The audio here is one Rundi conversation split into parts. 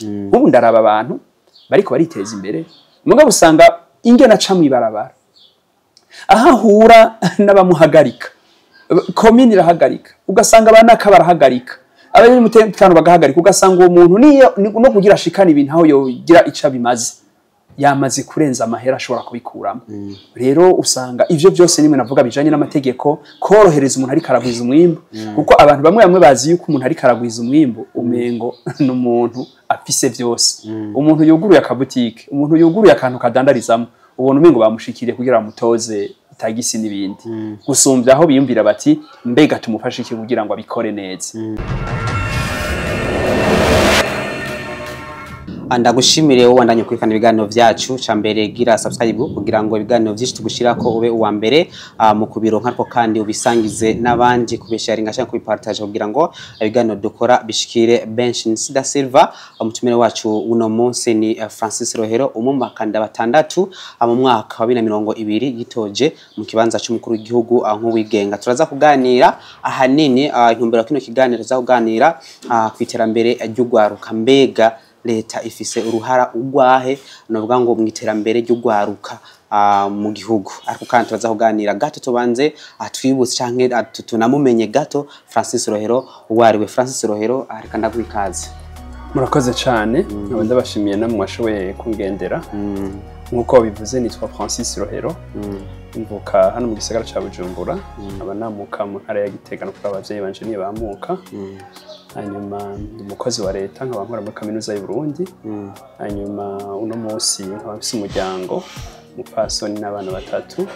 ubu ndaraba abantu bariko bariteza imbere mugabo usanga ingena aca mwibarabara ahahura n'abamuhagarika komini irahagarika ugasanga abanaka barahagarika abanyamutekano bagahagarika ugasanga uwo muntu niyo no kugira ashikana ibintu aho yogira ica bimaze yamaze kurenza amahera ashobora kubikuramo rero usanga ivyo byose nimwe navuga bijanye n'amategeko korohereza umuntu ari karagwiza umwimbo kuko abantu bamwe bazi yuko umuntu ari karagwiza umwimbo umengo n'umuntu afise byose umuntu yuguruye akabutike umuntu yuguruye akantu kadandarizamo ubona umengo bamushikiriye kugira mutoze itagisi n'ibindi gusumbya aho biyumvira bati mbega tumufashe iki kugira ngo abikore neza Ndagushimire wowe wandanye kurikana ibiganiro vyacu cambere gira subscribe kugira ngo ibiganiro vyinshi tugushirako ube uwa mbere mu kubironka ariko kandi ubisangize nabandi kubesharinga cyangwa kubipartage kugira ngo ibiganiro dukora bishikire benshi Nsida Silva umutumire wacu uno munsi ni Francis Rohero umumakanda batandatu mu mwaka wa 2020 Yitoje mu kibanza cy'umukuru w'igihugu nk'uwigenga turaza kuganira ahanini intumbero kino kiganiro za kuganira kwiterambere ry'Ugwaruka mbega Leta ifise uruhara ugwahe novuga ngo mwiterambere ry'Ugwaruka mu gihugu ariko kandi turaza kuganira gato tubanze atwibutse canke tunamumenye gato Francis Rohero uwariwe Francis Rohero ariko ndagwikaze murakoze cyane ndabashimiye namwe mwashoboye kungendera nkuko bivuze nitwa Francis Rohero mvuka hano mu gisagara ca Bujumbura abanamuka mu ntara ya Gitega no kuri abavyeyi banje niye bamuka hanyuma umukozi wa leta nkaba nkora muri kaminuza y'u Burundi hanyuma uno munsi nkaba mfise umuryango mupfasoni n'abana batatu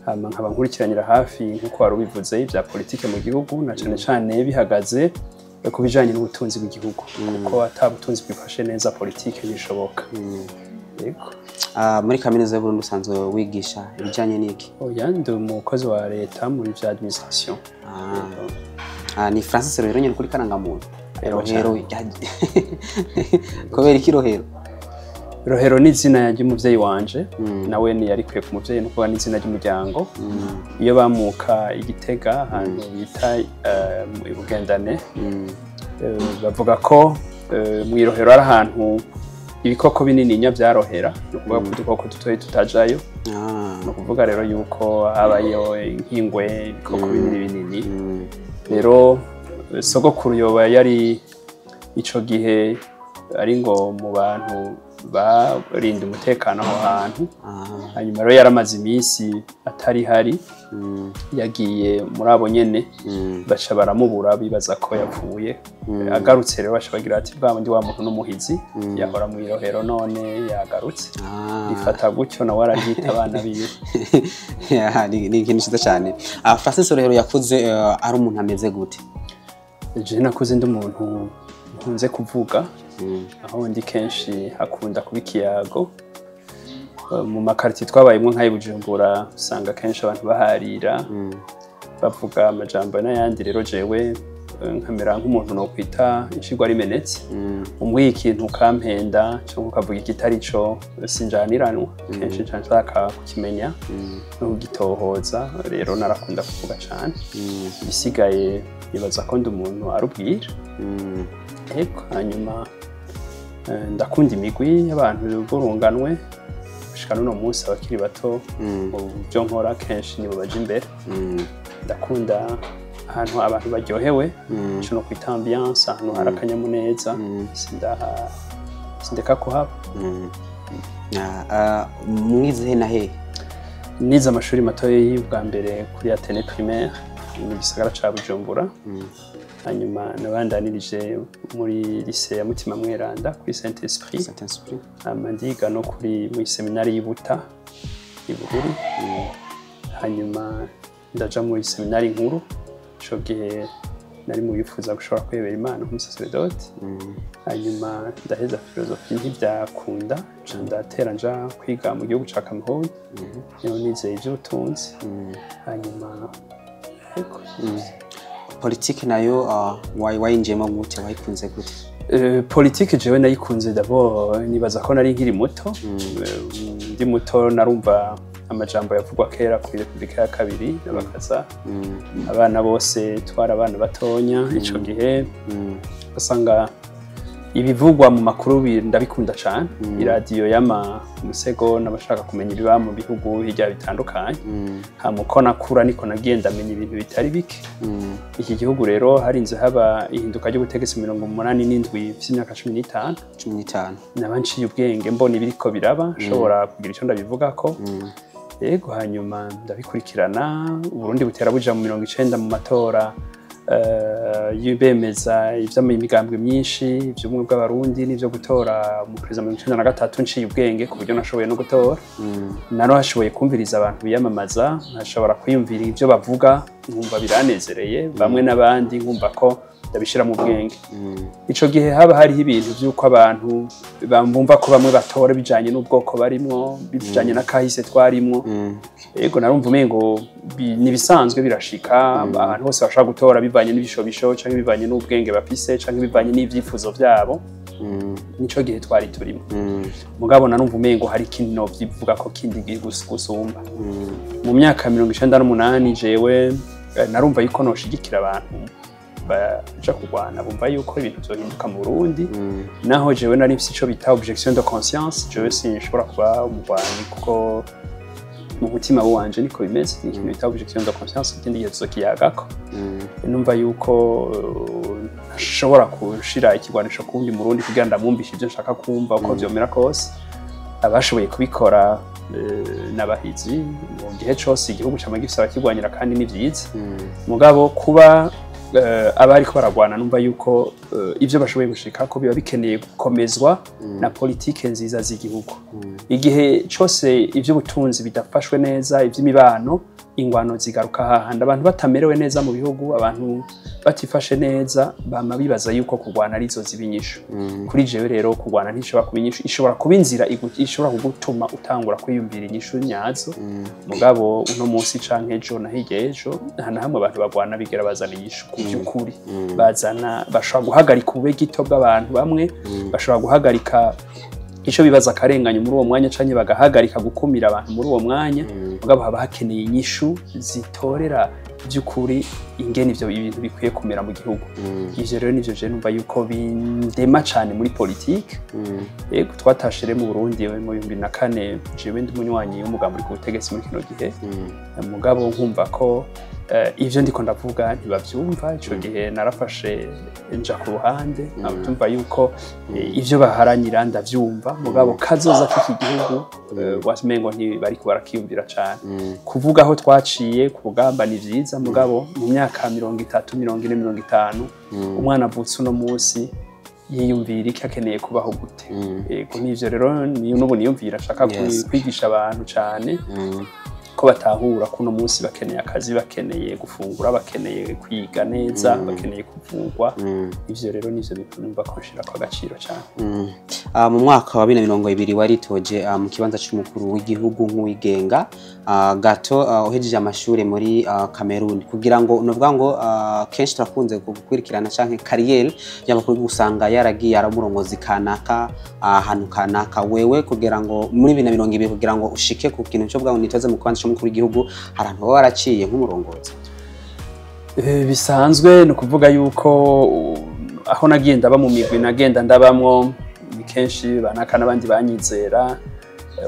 hama nkaba nkurikiranira hafi nkuko wari ubivuze ibya politike mu gihugu na cane cane bihagaze ku bijanye n'ubutunzi bw'igihugu kuko atabutunzi bwifashe neza politike nishoboka yego muri kaminuza y'u Burundi usanzwe wigisha ibijanye n'iki oya ndi umukozi wa leta muri vya administration ni Francis Rohero nyene kuri karangamuntu Rohero kubera iki Rohero Rohero ni izina ry'umuvyeyi wanje nawe ni yari kwiye ku muvyeyi no kuba n'izina ry'umuryango iyo bamuka igitega ahantu bita Bugendane bavuga ko mu Rohero ari ahantu ibikoko binini nya byarohera no kuvuga ko dukoko tutoye tutajayo no kuvuga rero yuko habayo inkingwe ibikoko binini rero sogokuru yoba yari ico gihe ari ngo mu bantu barinda umutekano aho hantu hanyuma rero yaramaze iminsi atari hari yagiye muri abo nyene baca baramubura bibaza ko yapfuye agarutse rero baca bagira ati bwa ndi wa muntu n'umuhizi yahora mu Rohero none yagarutse ifata gutyo na waragita abana biwe ni ikintu cyiza cyane Francis Rohero yakuze ari umuntu ameze gute je nakuze ndi umuntu nkunze kuvuga aho ndi kenshi hakunda kuba ikiyago mu makariti twabayemo nk'ayi Bujumbura usanga kenshi abantu baharira bavuga amajambo n'ayandi rero jewe nkamera nk'umuntu no kwita inshigwa rimenetse umwe ikintu kampenda cyo kukavuga ikitari cyo sinjaniranwa kenshi nshaka kukimenya no kugitohoza rero narakunda kuvuga cyane bisigaye bibaza ko ndi umuntu arubwira eko hanyuma ndakunda imigwi y'abantu burunganwe gushika no munsi abakiri bato byo nkora kenshi nibo baje imbere ndakunda ahantu abantu baryohewe cyo no kwita ambiance ahantu harakanyamuneza sindeka kuhaba mwize na he nize amashuri mato y'ubwa mbere kuri Atene primaire mu gisagara ca Bujumbura hanyuma nabandanirije muri lycée ya Mutima Mweranda kuri Saint Esprit amandiga no kuri mu seminari y'Ibuta Ruri hanyuma ndaja muri seminari nkuru cyo gihe nari mu bifuza gushobora kwebera Imana nk'umusacerdote hanyuma ndaheza filozofi ntibyakunda ndatera nja kwiga mu gihugu ca Cameroon niho nizeye ivy'ubutunzi hanyuma politike nayo wayinjemo gute wayikunze gute politike jewe nayikunze d'abord nibaza ko nari nkiri muto ndi muto narumva amajambo yavugwa kera kuri Republika ya kabiri n'abakaza abana bose twara abana batonya ico gihe basanga ibivugwa mu makuru ndabikunda cyane iradiyo y'ama musego n'abashaka kumenya ibiba mu bihugu hirya bitandukanye hamuko nakura niko nagenda menya ibintu bitari bike iki gihugu rero harinze haba ihinduka ry'ubutegetsi 87 by'imyaka 15 nabanciye ubwenge mbona ibiriko biraba nshobora kugira icyo ndabivuga ko yego hanyuma ndabikurikirana Burundi butera buja mu 90 mu matora yibemeza ivy'imigambwe myinshi ivy'umwe bw'abarundi n'ivyo gutora mu perezida mu 1993 nciye ubwenge ku buryo nashoboye no gutora naro hashoboye kumviriza abantu biyamamaza nashobora kwiyumvira ivyo bavuga nkumva biranezereye bamwe n'abandi nkumva ko ndabishira mu bwenge ico gihe haba hari ibintu by'uko abantu bamvumva ko bamwe batora bijanye n'ubwoko barimwo bijanye na kahise twarimwo yego narumva umengo nibisanzwe birashika abantu bose bashaka gutora bivanye n'ibishobisho canke bivanye n'ubwenge bafise canke bivanye n'ivyifuzo vyabo nico gihe twari turimo mugabo narumva umengo hari ikintu no vyivuga ko kindi gusumba mu myaka 98 jewe narumva yuko noshigikira abantu baja kugwana bumva yuko ibintu byohinduka mu Burundi naho jewe nari mfise ico bita objection de conscience jewe sinshobora kuba umugwanyi kuko mu mutima wanje niko bimeze ikintu bita objection de conscience kindi yezokiyagako numva yuko ntashobora kushira ikigwanisho kundi mu Burundi kugira ndamwumvisha ivyo nshaka kumva uko vyomera kose abashoboye kubikora n'abahizi mu gihe cyose igihugu cyamagifisa bakigwanyira kandi ni vyiza mugabo kuba abari ko baragwana numva yuko ivyo bashoboye gushika ko biba bikeneye gukomezwa na politike nziza z'igihugu igihe cyose ivyo butunzi bidafashwe neza ivy'imibano ingwano zigaruka hahandi abantu batamerewe neza mu bihugu abantu batifashe neza bama bibaza yuko kugwana arizo zibinyisho kuri jewe rero kugwana ntishobora kubinyisho ishobora kubinzira ishobora kugutuma utangura kwiyumvira inyishu nyazo mugabo uno munsi canke ejo na hirya ejo hana hamwe abantu bagwana bigera bazana inyishu ku by'ukuri bazana bashobora guhagarika ube gito bw'abantu bamwe bashobora guhagarika ico bibaza karenganya muri uwo mwanya canke bagahagarika gukumira abantu muri uwo mwanya mugabo haba hakeneye inyishu zitorera by'ukuri ingene ivyo ibintu bikwiye kumera mu gihugu ivyo rero nivyo je numva yuko bindema cyane muri politique yego twatashire mu Burundi mu 2004 jewe ndi munywanyi w'umugambi ku butegetsi muri kino gihe mugabo nkumva ko ivyo ndiko ndavuga ntibavyumva ico gihe narafashe nja ku ruhande abatumva yuko ivyo baharanyira ndavyumva mugabo kazoza k'iki gihugu wasmengo ntibari kubarakiyumvira cyane kuvuga aho twaciye kugamba ni vyiza mugabo mu myaka 30 40 50 umwana avutse uno munsi yiyumvira iki akeneye kubaho gute yego nivyo rero n'ubu niyumvira ashaka kwigisha abantu cyane ko batahura kuno munsi bakeneye akazi bakeneye gufungura bakeneye kwiga neza bakeneye kuvugwa ivyo rero nivyo bitumva konshira kwa gaciro cyane mu mwaka wa 2020 waritoje mu kibanza cy'umukuru w'igihugu nk'uwigenga gato uhejeje amashure muri Cameroon kugira ngo novuga ngo kenshi turakunze gukurikirana canke carrière y'abakuru gusanga yaragiye aramurongozi kanaka ahantu kanaka wewe kugira ngo muri 2020 kugira ngo ushike ku kintu cyo bwa nitoze mu kibanza cy'umukuru w'igihugu harantu baba waraciye nk'umurongozi bisanzwe no kuvuga yuko aho nagenda ba mu migwi nagenda ndabamwo kenshi banaka nabandi banyizera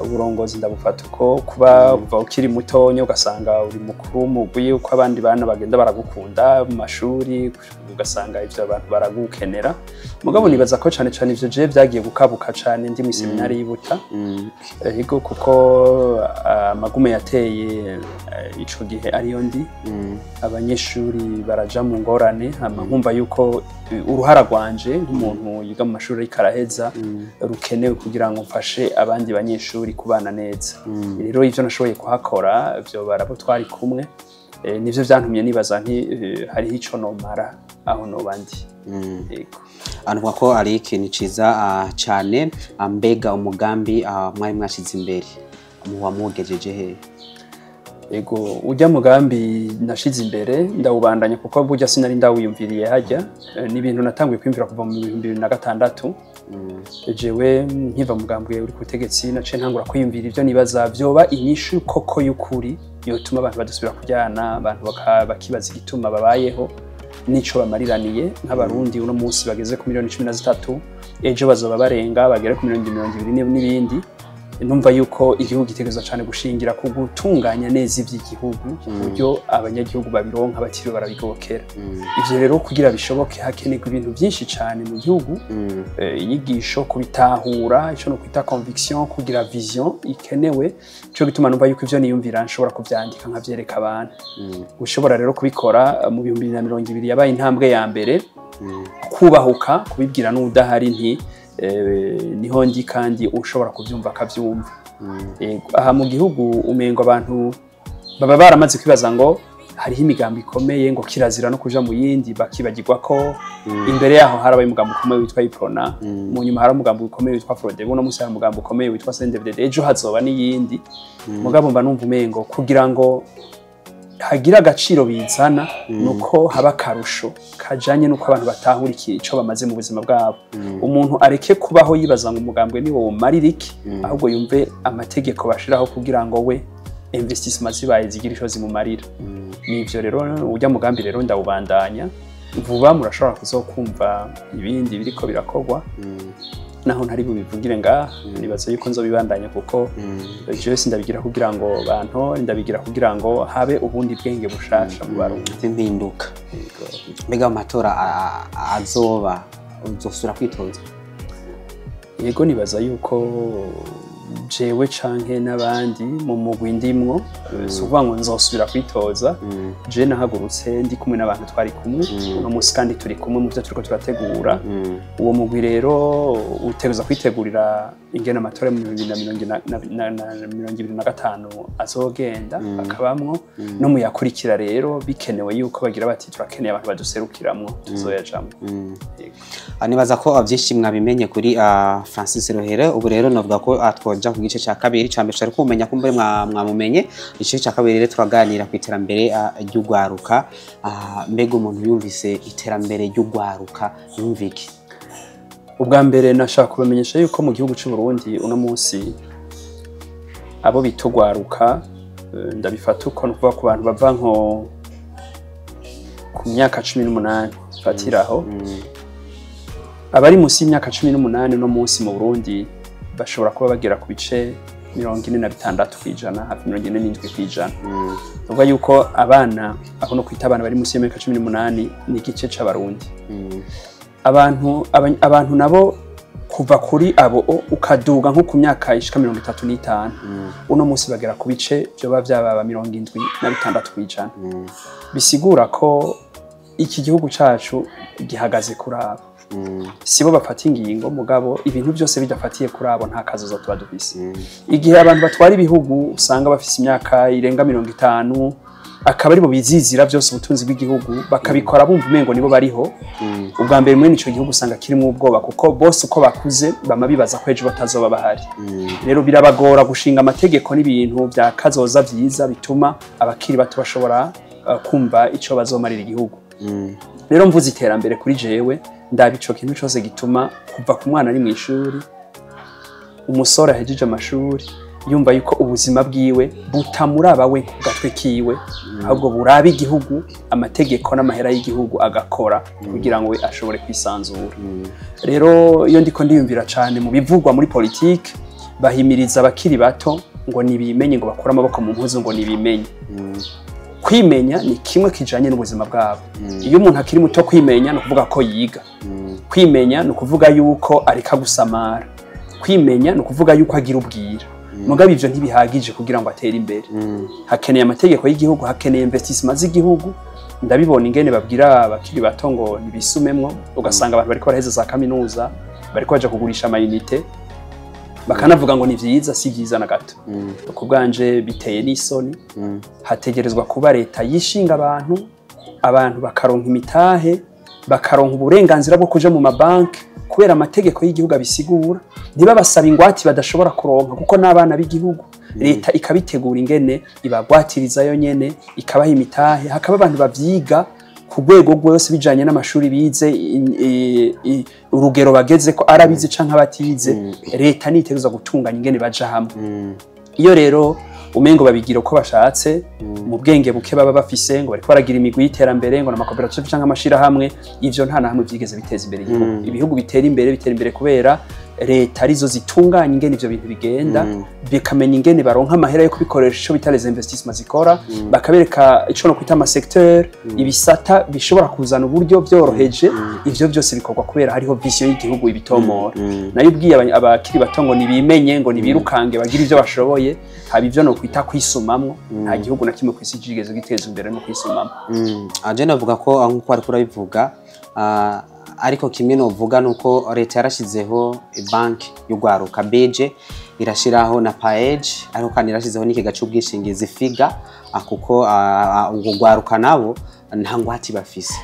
uburongozi ndabufata uko kuba uva ukiri mutonyo ugasanga uri mukuru mugwi uko abandi bana bagenda baragukunda mu mashuri ugasanga ivyo abantu baragukenera mugabo nibaza ko cyane cyane ivyo je byagiye gukabuka cyane ndi mu seminari y'Ibuta higo kuko amagume yateye ico gihe ariyo ndi abanyeshuri baraja mu ngorane hama nkumva yuko uruhara rwanje nk'umuntu yiga mu mashuri ikaraheza rukenewe kugira ngo mfashe abandi banyeshuri kubana neza rero ivyo nashoboye kuhakora byo barabo twari kumwe nivyo byantumye nibaza nti hari ico nomara aho no bandi yego anuvuga ko ari ikintu ciza cyane mbega umugambi mwari mwashize imbere muwa mugejeje he ego ujya mugambi nashize imbere ndawubandanya kuko burya sinari ndawiyumviriye hajya ni ibintu natanguye kwimvira kuva mu 2006 jewe nkiva mugambi uri kutegetsi nace ntangura kwiyumvira ivyo nibaza vyoba inyishu koko y'ukuri yotuma abantu badusubira kujyana abantu bakibaza igituma babayeho nico bamariraniye nk'abarundi uno munsi bageze ku 13 ejo bazoba barenga bagera ku 2020 n'ibindi numva yuko igihugu gitegerezwa cyane gushingira ku gutunganya neza iby'igihugu buryo abanyagihugu babironka batiriwe barabigokera ivyo rero kugira bishoboke hakenerwa ibintu byinshi cyane mu gihugu inyigisho kubitahura ico no kwita conviction kugira vision ikenewe cyo gituma numva yuko ivyo niyumvira nshobora kuvyandika nkavyereka abantu ushobora rero kubikora mu 2020 yabaye intambwe ya mbere kubahuka kubibwira n'udahari nti niho ndi kandi ushobora kubyumva akabyumva aha mu gihugu umengo abantu baba baramaze kwibaza ngo hariho imigambi ikomeye ngo kirazira no kuja mu yindi bakibagirwa ko imbere yaho harabaye umugambi ukomeye witwa Iprona mu nyuma hari umugambi ukomeye witwa Frodebu no musi hari umugambi ukomeye witwa CNDD ejo hazoba n'iyindi mugabo mba numva umengo kugira ngo hagira agaciro bizana nuko haba karusho kajanye nuko abantu batahurikiye ico bamaze mu buzima bwabo umuntu areke kubaho yibaza ngo umugambwe ni wo maririki ahubwo yumve amategeko bashiraho kugira ngo we investissement zibaye zigira ico zimumarira nivyo rero ujya mugambi rero ndawubandanya vuba murashobora kuzokumva ibindi biriko birakorwa naho ntari bubivugire nga nibaza yuko nzobibandanya kuko je sindabigira kugira ngo bantu ndabigira kugira ngo habe ubundi bwenge bushasha mu barundi impinduka mbega amatora azoba uzosura kwitoza yego nibaza yuko jewe canke n'abandi mu mugwi ndimwo suvuga ngo nzosubira kwitoza je nahagurutse ndi kumwe n'abantu twari kumwe no musi kandi turi kumwe mu byo turiko turategura uwo mugwi rero utegereza kwitegurira ingene amatora mu 2025 azogenda akabamwo no mu yakurikira rero bikenewe yuko bagira bati turakeneye abantu baduserukiramwo tuzoyajamwe anibaza ko avyinshi mwabimenye kuri Francis Rohere ubu rero novuga ko atwoja ku gice cya kabiri cyambere cyari kumenya ko mbere mwamumenye igice cya kabiri rero turaganira ku iterambere ry'ugwaruka mbega umuntu yumvise iterambere ry'ugwaruka yumviki ubwa mbere nashaka kubamenyesha yuko mu gihugu cy'u Burundi uno munsi abo bitugwaruka ndabifata uko nukuvuga ku bantu bava nko ku myaka 18 fatiraho abari munsi y'imyaka 18 no munsi mu Burundi bashobora kuba bagera ku bice 46% hafi 47%. Uvuga yuko abana aho no kwita abana bari munsi y'imyaka 18 ni igice c'abarundi. Abantu nabo kuva kuri abo ukaduga nko ku myaka ishika 35 uno munsi bagera ku bice byo bavyaba 76%. Bisigura ko iki gihugu cacu gihagaze kuraba sibo bafata ingingo mugabo ibintu byose bidafatiye kuri abo nta kazoza tuba dufise igihe abantu batwara ibihugu usanga bafise imyaka irenga 50 akaba ari bo bizizira byose ubutunzi bw'igihugu bakabikora bumva umengo nibo bariho ubwa mbere muri ico gihugu usanga kirimo ubwoba kuko bose uko bakuze bamabibaza ko ejo batazoba bahari rero birabagora gushinga amategeko n'ibintu bya kazoza vyiza bituma abakiri bato bashobora kumva ico bazomarira igihugu rero mvuze iterambere kuri jewe ndabico kintu cyose gituma kuva ku mwana ari mu ishuri umusore ahejeje amashuri yumva yuko ubuzima bwiwe butamuraba we ku gatwe kiwe ahubwo buraba igihugu amategeko n'amahera y'igihugu agakora kugira ngo we ashobore kwisanzura rero iyo ndiko ndiyumvira cyane mu bivugwa muri politike bahimiriza abakiri bato ngo nibimenye ngo bakora amaboko mu mpuzu ngo nibimenye kwimenya ni kimwe kijanye n'ubuzima bwabo iyo umuntu akiri muto kwimenya no kuvuga ko yiga kwimenya no kuvuga yuko arika gusamara kwimenya no kuvuga yuko agira ubwira mugabe ivyo ntibihagije kugira ngo atere imbere hakeneye amategeko y'igihugu hakeneye investissement z'igihugu ndabibona ingene babwira abakiri bato ngo nibisumemwo ugasanga abantu bariko baraheza za kaminuza bariko baje kugurisha amayinite bakanavuga ngo ni vyiza si vyiza na gato kubwanje biteye n'isoni hategerezwa kuba leta yishinga abantu bakaronka imitahe bakaronka uburenganzira bwo kuja mu mabanki kubera amategeko y'igihugu abisigura ntibabasaba ingwati badashobora kuronka kuko n'abana b'igihugu leta ikabitegura ingene ibagwatiriza yo nyene ikabaha imitahe hakaba abantu bavyiga ku rwego rwose bijanye n'amashuri bize urugero bageze ko arabize canke abatize leta nitegereza gutunganya ingene baja hamwe iyo rero umengo babigira uko bashatse mu bwenge buke baba bafise ngo bariko baragira imigwi y'iterambere ngo n'amakoperative cyangwa amashira hamwe ivyo nta na hamwe byigeze biteza imbere igihugu ibihugu bitera imbere kubera leta arizo zitunganya ingene ivyo bintu bigenda bikamenya ingene baronka amahera yo kubikoresha ico bita les investissements zikora bakabereka ico no kwita ama secteur ibisata bishobora kuzana uburyo byoroheje ivyo byose bikorwa kubera hariho vision y'igihugu ibitomora nayo ubwiye abakiri bato ngo nibimenye ngo nibirukange bagira ivyo bashoboye haba ivyo no kwita kwisumamwo nta gihugu na kimwe kwisi kigeze giteza imbere no kwisumamwo aje navuga ko nkuko ari kurabivuga ariko kimwe novuga nuko leta yarashizeho banki y'Ugwaruka beje irashiraho na page ariko kandi irashizeho n'ikega cy'ubwishingizi figa kuko Ugwaruka nabo nta ngwate bafise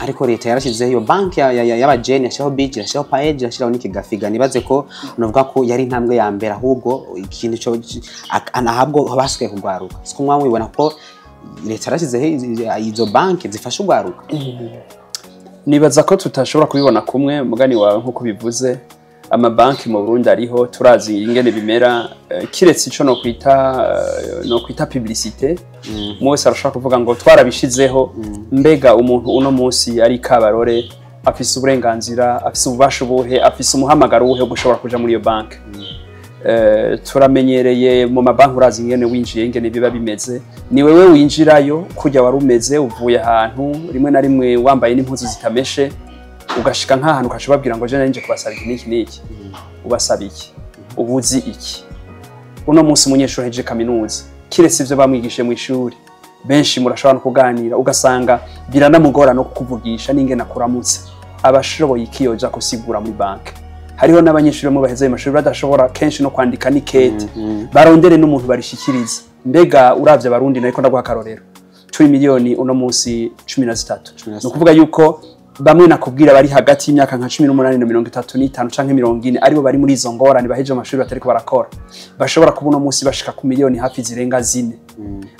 ariko leta yarashizeho iyo banki y'abajene yashiraho beje yashiraho page yashiraho n'ikega figa nibaze ko novuga ko yari intambwe ya mbere ahubwo ikintu cyo anahabwo basuke kugwaruka siko mwamwe ibona ko leta yarashizeho izo banki zifasha Ugwaruka nibaza ko tutashobora kubibona kumwe mugani wawe nkuko bivuze amabanki mu Burundi ariho turazi ingene bimera kiretse ico no kwita publicité mwese arashaka kuvuga ngo twarabishizeho mbega umuntu uno munsi ari kabarore afise uburenganzira afise ububasha buhe afise umuhamagaro wuhe gushobora kuja muri iyo banki turamenyereye mu mabanki urazi ingene winjiye ingene biba bimeze ni wewe winjirayo kujya warumeze uvuye ahantu rimwe na rimwe wambaye n'impuzu zitameshe ugashika nk'ahantu ukashobabwira ngo je nanje kubasaba iki ubasaba iki ubuzi iki uno munsi umunyeshuri heje kaminuza kiretse ivyo bamwigishe mu ishuri benshi murashobora kuganira ugasanga biranamugora no kukuvugisha n'ingene akuramutse abashoboye ikiyoja kusigura muri banki hariho n'abanyeshuri mu baheze amashuri badashobora kenshi no kwandika nikete barondere n'umuntu barishikiriza mbega uravye abarundi nariko ndaguha karorero turi miliyoni uno munsi 13 no kuvuga yuko bamwe nakubwira bari hagati y'imyaka nka 18 na 35 canke 40 aribo bari muri izo ngorane baheje amashuri batariko barakora bashobora kubuno munsi bashika ku miliyoni hafi zirenga 4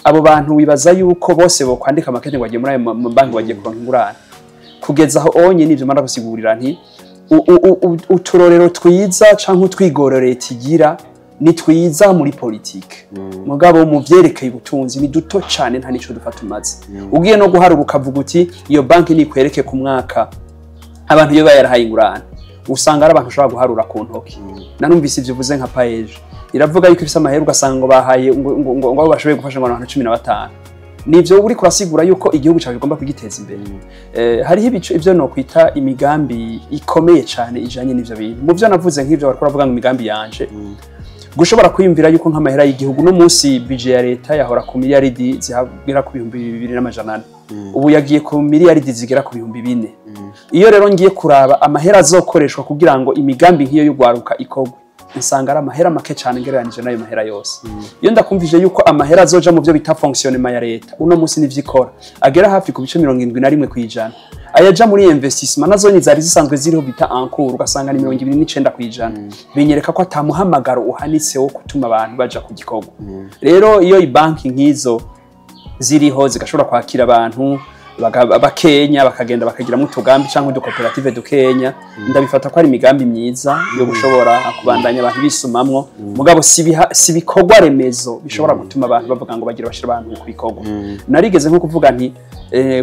abo bantu wibaza yuko bose bo kwandika amakete ngo bagiye muri ayo banki bagiye kuronka ingurane kugeza aho onye nivyo mara gusigurira nti uturorero twiza canke utwigororero tigira ni twiza muri politike mugabo mu vyerekeye ubutunzi ni duto cyane nta nico dufata umaze ugiye no guharura ukavuga uti iyo banki ni kwereke ku mwaka abantu iyo bayarahaye ingurane usanga ari abantu ushobora guharura ku ntoki nanumvise ivyo vuze nka page iravuga yuko ifise amahera ugasanga ngo bahaye ngo bashoboye gufasha ngo abantu 15 nivyo uri kurasigura yuko igihugu cyawe kigomba kugiteza imbere hariho ibico ivyo no kwita imigambi ikomeye cyane ijanye n'ivyo bintu mu byo navuze nk'ivyo bariko bavuga ngo imigambi yanje gushobora kwiyumvira yuko nk'amahera y'igihugu no munsi budget ya leta yahora ku miliyaridi zigera ku 2,200 ubu yagiye ku miliyaridi zigera ku 4,000 iyo rero ngiye kuraba amahera azokoreshwa kugira ngo imigambi nk'iyo y'Ugwaruka ikogwe nsanga ari amahera make cyane ngereranije nayo mahera yose iyo ndakumvije yuko amahera azoja mu byo bita fonctionnement ya leta uno munsi nivyikora agera hafi ku bice 71 kwijana ayaja muri investissement nazo ni zari zisanzwe ziriho bita encours ugasanga ni 29 kwijana binyereka ko atamuhamagaro uhanitse wo gutuma abantu baja ku gikorwa rero iyo ibanki nkizo ziriho zigashobora kwakira abantu bakenya bakagenda bakagira mu tugambi canke udukoperative dukenya ndabifata ko ari imigambi myiza yo gushobora kubandanya abantu bisumamwo mugabo si bikorwa remezo bishobora gutuma abantu bavuga ngo bagira bashira abantu ku bikorwa narigeze nko kuvuga nti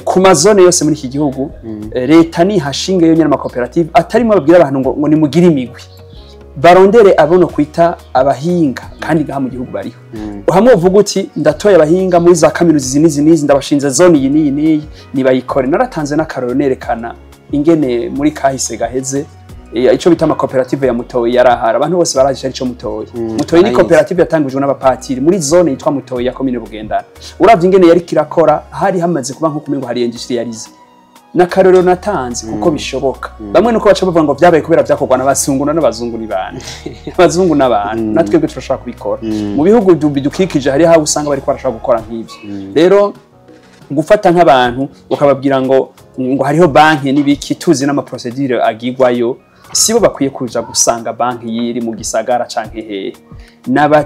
ku mazone yose muri iki gihugu leta ni hashinga yo nyene amakoperative atarimo babwira abantu ngo ni mugire imigwi barondere abono kwita abahinga kandi gaha mu gihugu bariho hamwe uvuga uti ndatoye abahinga muri za kaminuza nizi ndabashinze zone iyi niyi nibayikore naratanze n'akaroro nerekana ingene muri kahise gaheze ico bita amakoperative ya Mutoyi yarahara abantu bose baraje ari cyo Mutoyi ni koperative yatangujwe n'abapatiri muri zone yitwa Mutoyi ya commune Bugendana uravye ingene yari kirakora hari hamaze kuba nko kumengo hari industrialize nakarero natanze kuko bishoboka bamwe nuko baca bavuga ngo byabaye kubera byakorwa n'abasunguna n'abazungu ni bane abazungu n'abantu natwebwe turashaka kubikora mu bihugu bidukikije hari hawo usanga bari kwarashaka gukora nk'ibyo rero gufata nk'abantu ukababwira ngo hariho banki nibiki tuzi n'ama procedure agigwayo sibo bakwiye kuja gusanga banki yiri mu gisagara canke hehe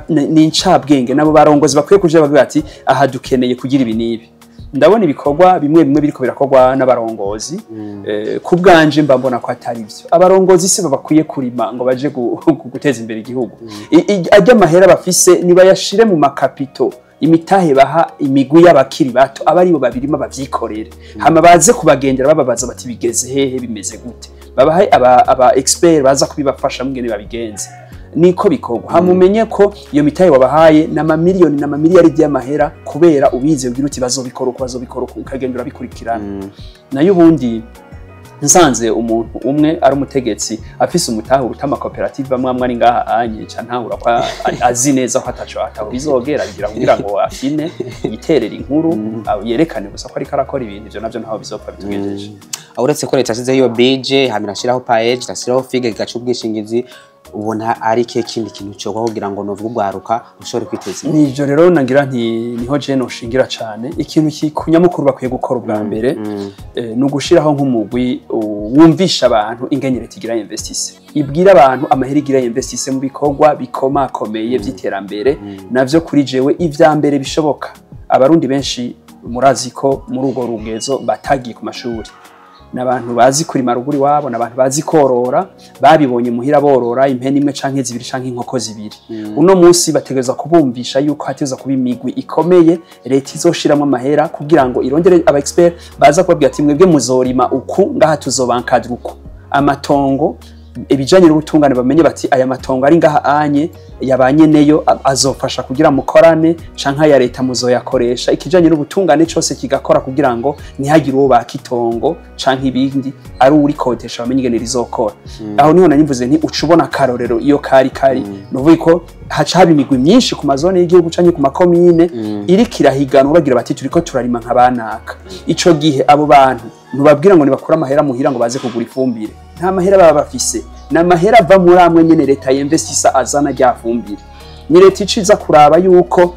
ni incabwenge nabo barongozi bakwiye kuja bavuga ati aha dukeneye kugira ibi nibi ndabona ibikorwa bimwe bimwe biriko birakorwa n'abarongozi ku bwanje mba mbona ko atari byo abarongozi se babakwiye kurima ngo baje guteza imbere igihugu ajya amahera bafise nibayashire mu makapito imitahe baha imigwi y'abakiri bato abari bo babirima bavyikorere hama baze kubagendera bababaza bati bigeze hehe bimeze gute babahaye aba expert baza kubibafasha mugene babigenze niko bikorwa hamumenye ko iyo mitahe wabahaye n'amamiliyoni n'amamiliyari y'amahera kubera ubize ugira uti bazobikora ukagendera bikurikirana nayo ubundi nsanze umuntu umwe ari umutegetsi afise umutahe urutama koperative bamwe ari ngaha anye ca ntahura kwa azi neza ko ataco bizogera bigira kugira ngo afine yiterera inkuru yerekane gusa ko ari karakora ibintu ivyo navyo ntaho bizopfa bitugejeje uretse ko leta asizeho iyo budget hamirashiraho page tasiraho fige gacu ubwishingizi ubona ari ke kindi kintu cyo kugira ngo novuga ugwaruka ushobore kwiteza nivyo rero nagira nti niho je no shingira cyane ikintu kikunyamukuru bakwiye gukora ubwa mbere no gushiraho nk'umugwi wumvisha abantu ingenyere tigira investisse ibwira abantu amahera igira investisse mu bikorwa bikomakomeye vy'iterambere navyo kuri jewe ivya mbere bishoboka abarundi benshi murazi ko muri ugo rugezo batagiye ku mashuri n'abantu bazi kurima ruguri wabo n'abantu bazi korora babibonye muhira borora impene imwe canke zibiri canke inkoko zibiri uno munsi bategeza kubumvisha yuko hateza kuba imigwi ikomeye leta izoshiramwe amahera kugira ngo irondere aba expert baza kubabwira ati mwebwe muzorima uku ngaha tuzobankadira uku amatongo ibijanye n'ubutungane bamenye bati aya matongo ari ngaha anye yabanye neyo azofasha kugira mukorane canka ya leta muzoyakoresha ikijanye n'ubutungane cyose kigakora kugira ngo ntihagire uwo bakitongo canka ibindi ari uri kodesha bamenye ingene rizokora aho niho nanivuze nti ucubona karorero iyo kari novuye ko haca haba imigwi myinshi ku mazone y'igihugu canke ku makomine iri kirahiganwa bagira bati turiko turarima nk'abanaka ico gihe abo bantu nubabwira ngo nibakura amahera muhira ngo baze kugura ifumbire nta mahera baba bafise n'amahera ava muri amwe nyene leta yinvestisa azana ryafumbire ni leta iciza kuraba yuko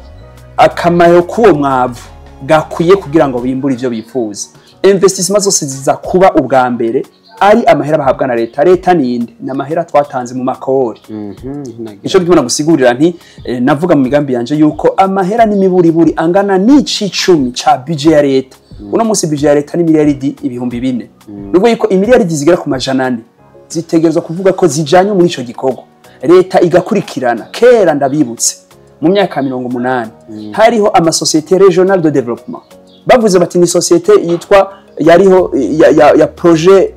akamaro kuwo mwavu gakwiye kugira ngo bimbure ivyo bifuza investissement zose ziza kuba ubwa mbere ari amahera bahabwa na leta ninde n'amahera twatanze mu makori ico gituma gusigurira nti navuga mu migambi yanje yuko amahera n'imiburiburi angana n'icicumi ca budget ya leta uno munsi budget ya leta ni miliyaridi 400 nubwo yuko imiliyaridi zigera ku majanane zitegerezwa kuvuga ko zijanye muri ico gikorwa leta igakurikirana kera ndabibutse mu myaka 80 hariho ama société régionale de développement bavuze bati ni société yitwa yariho ya projet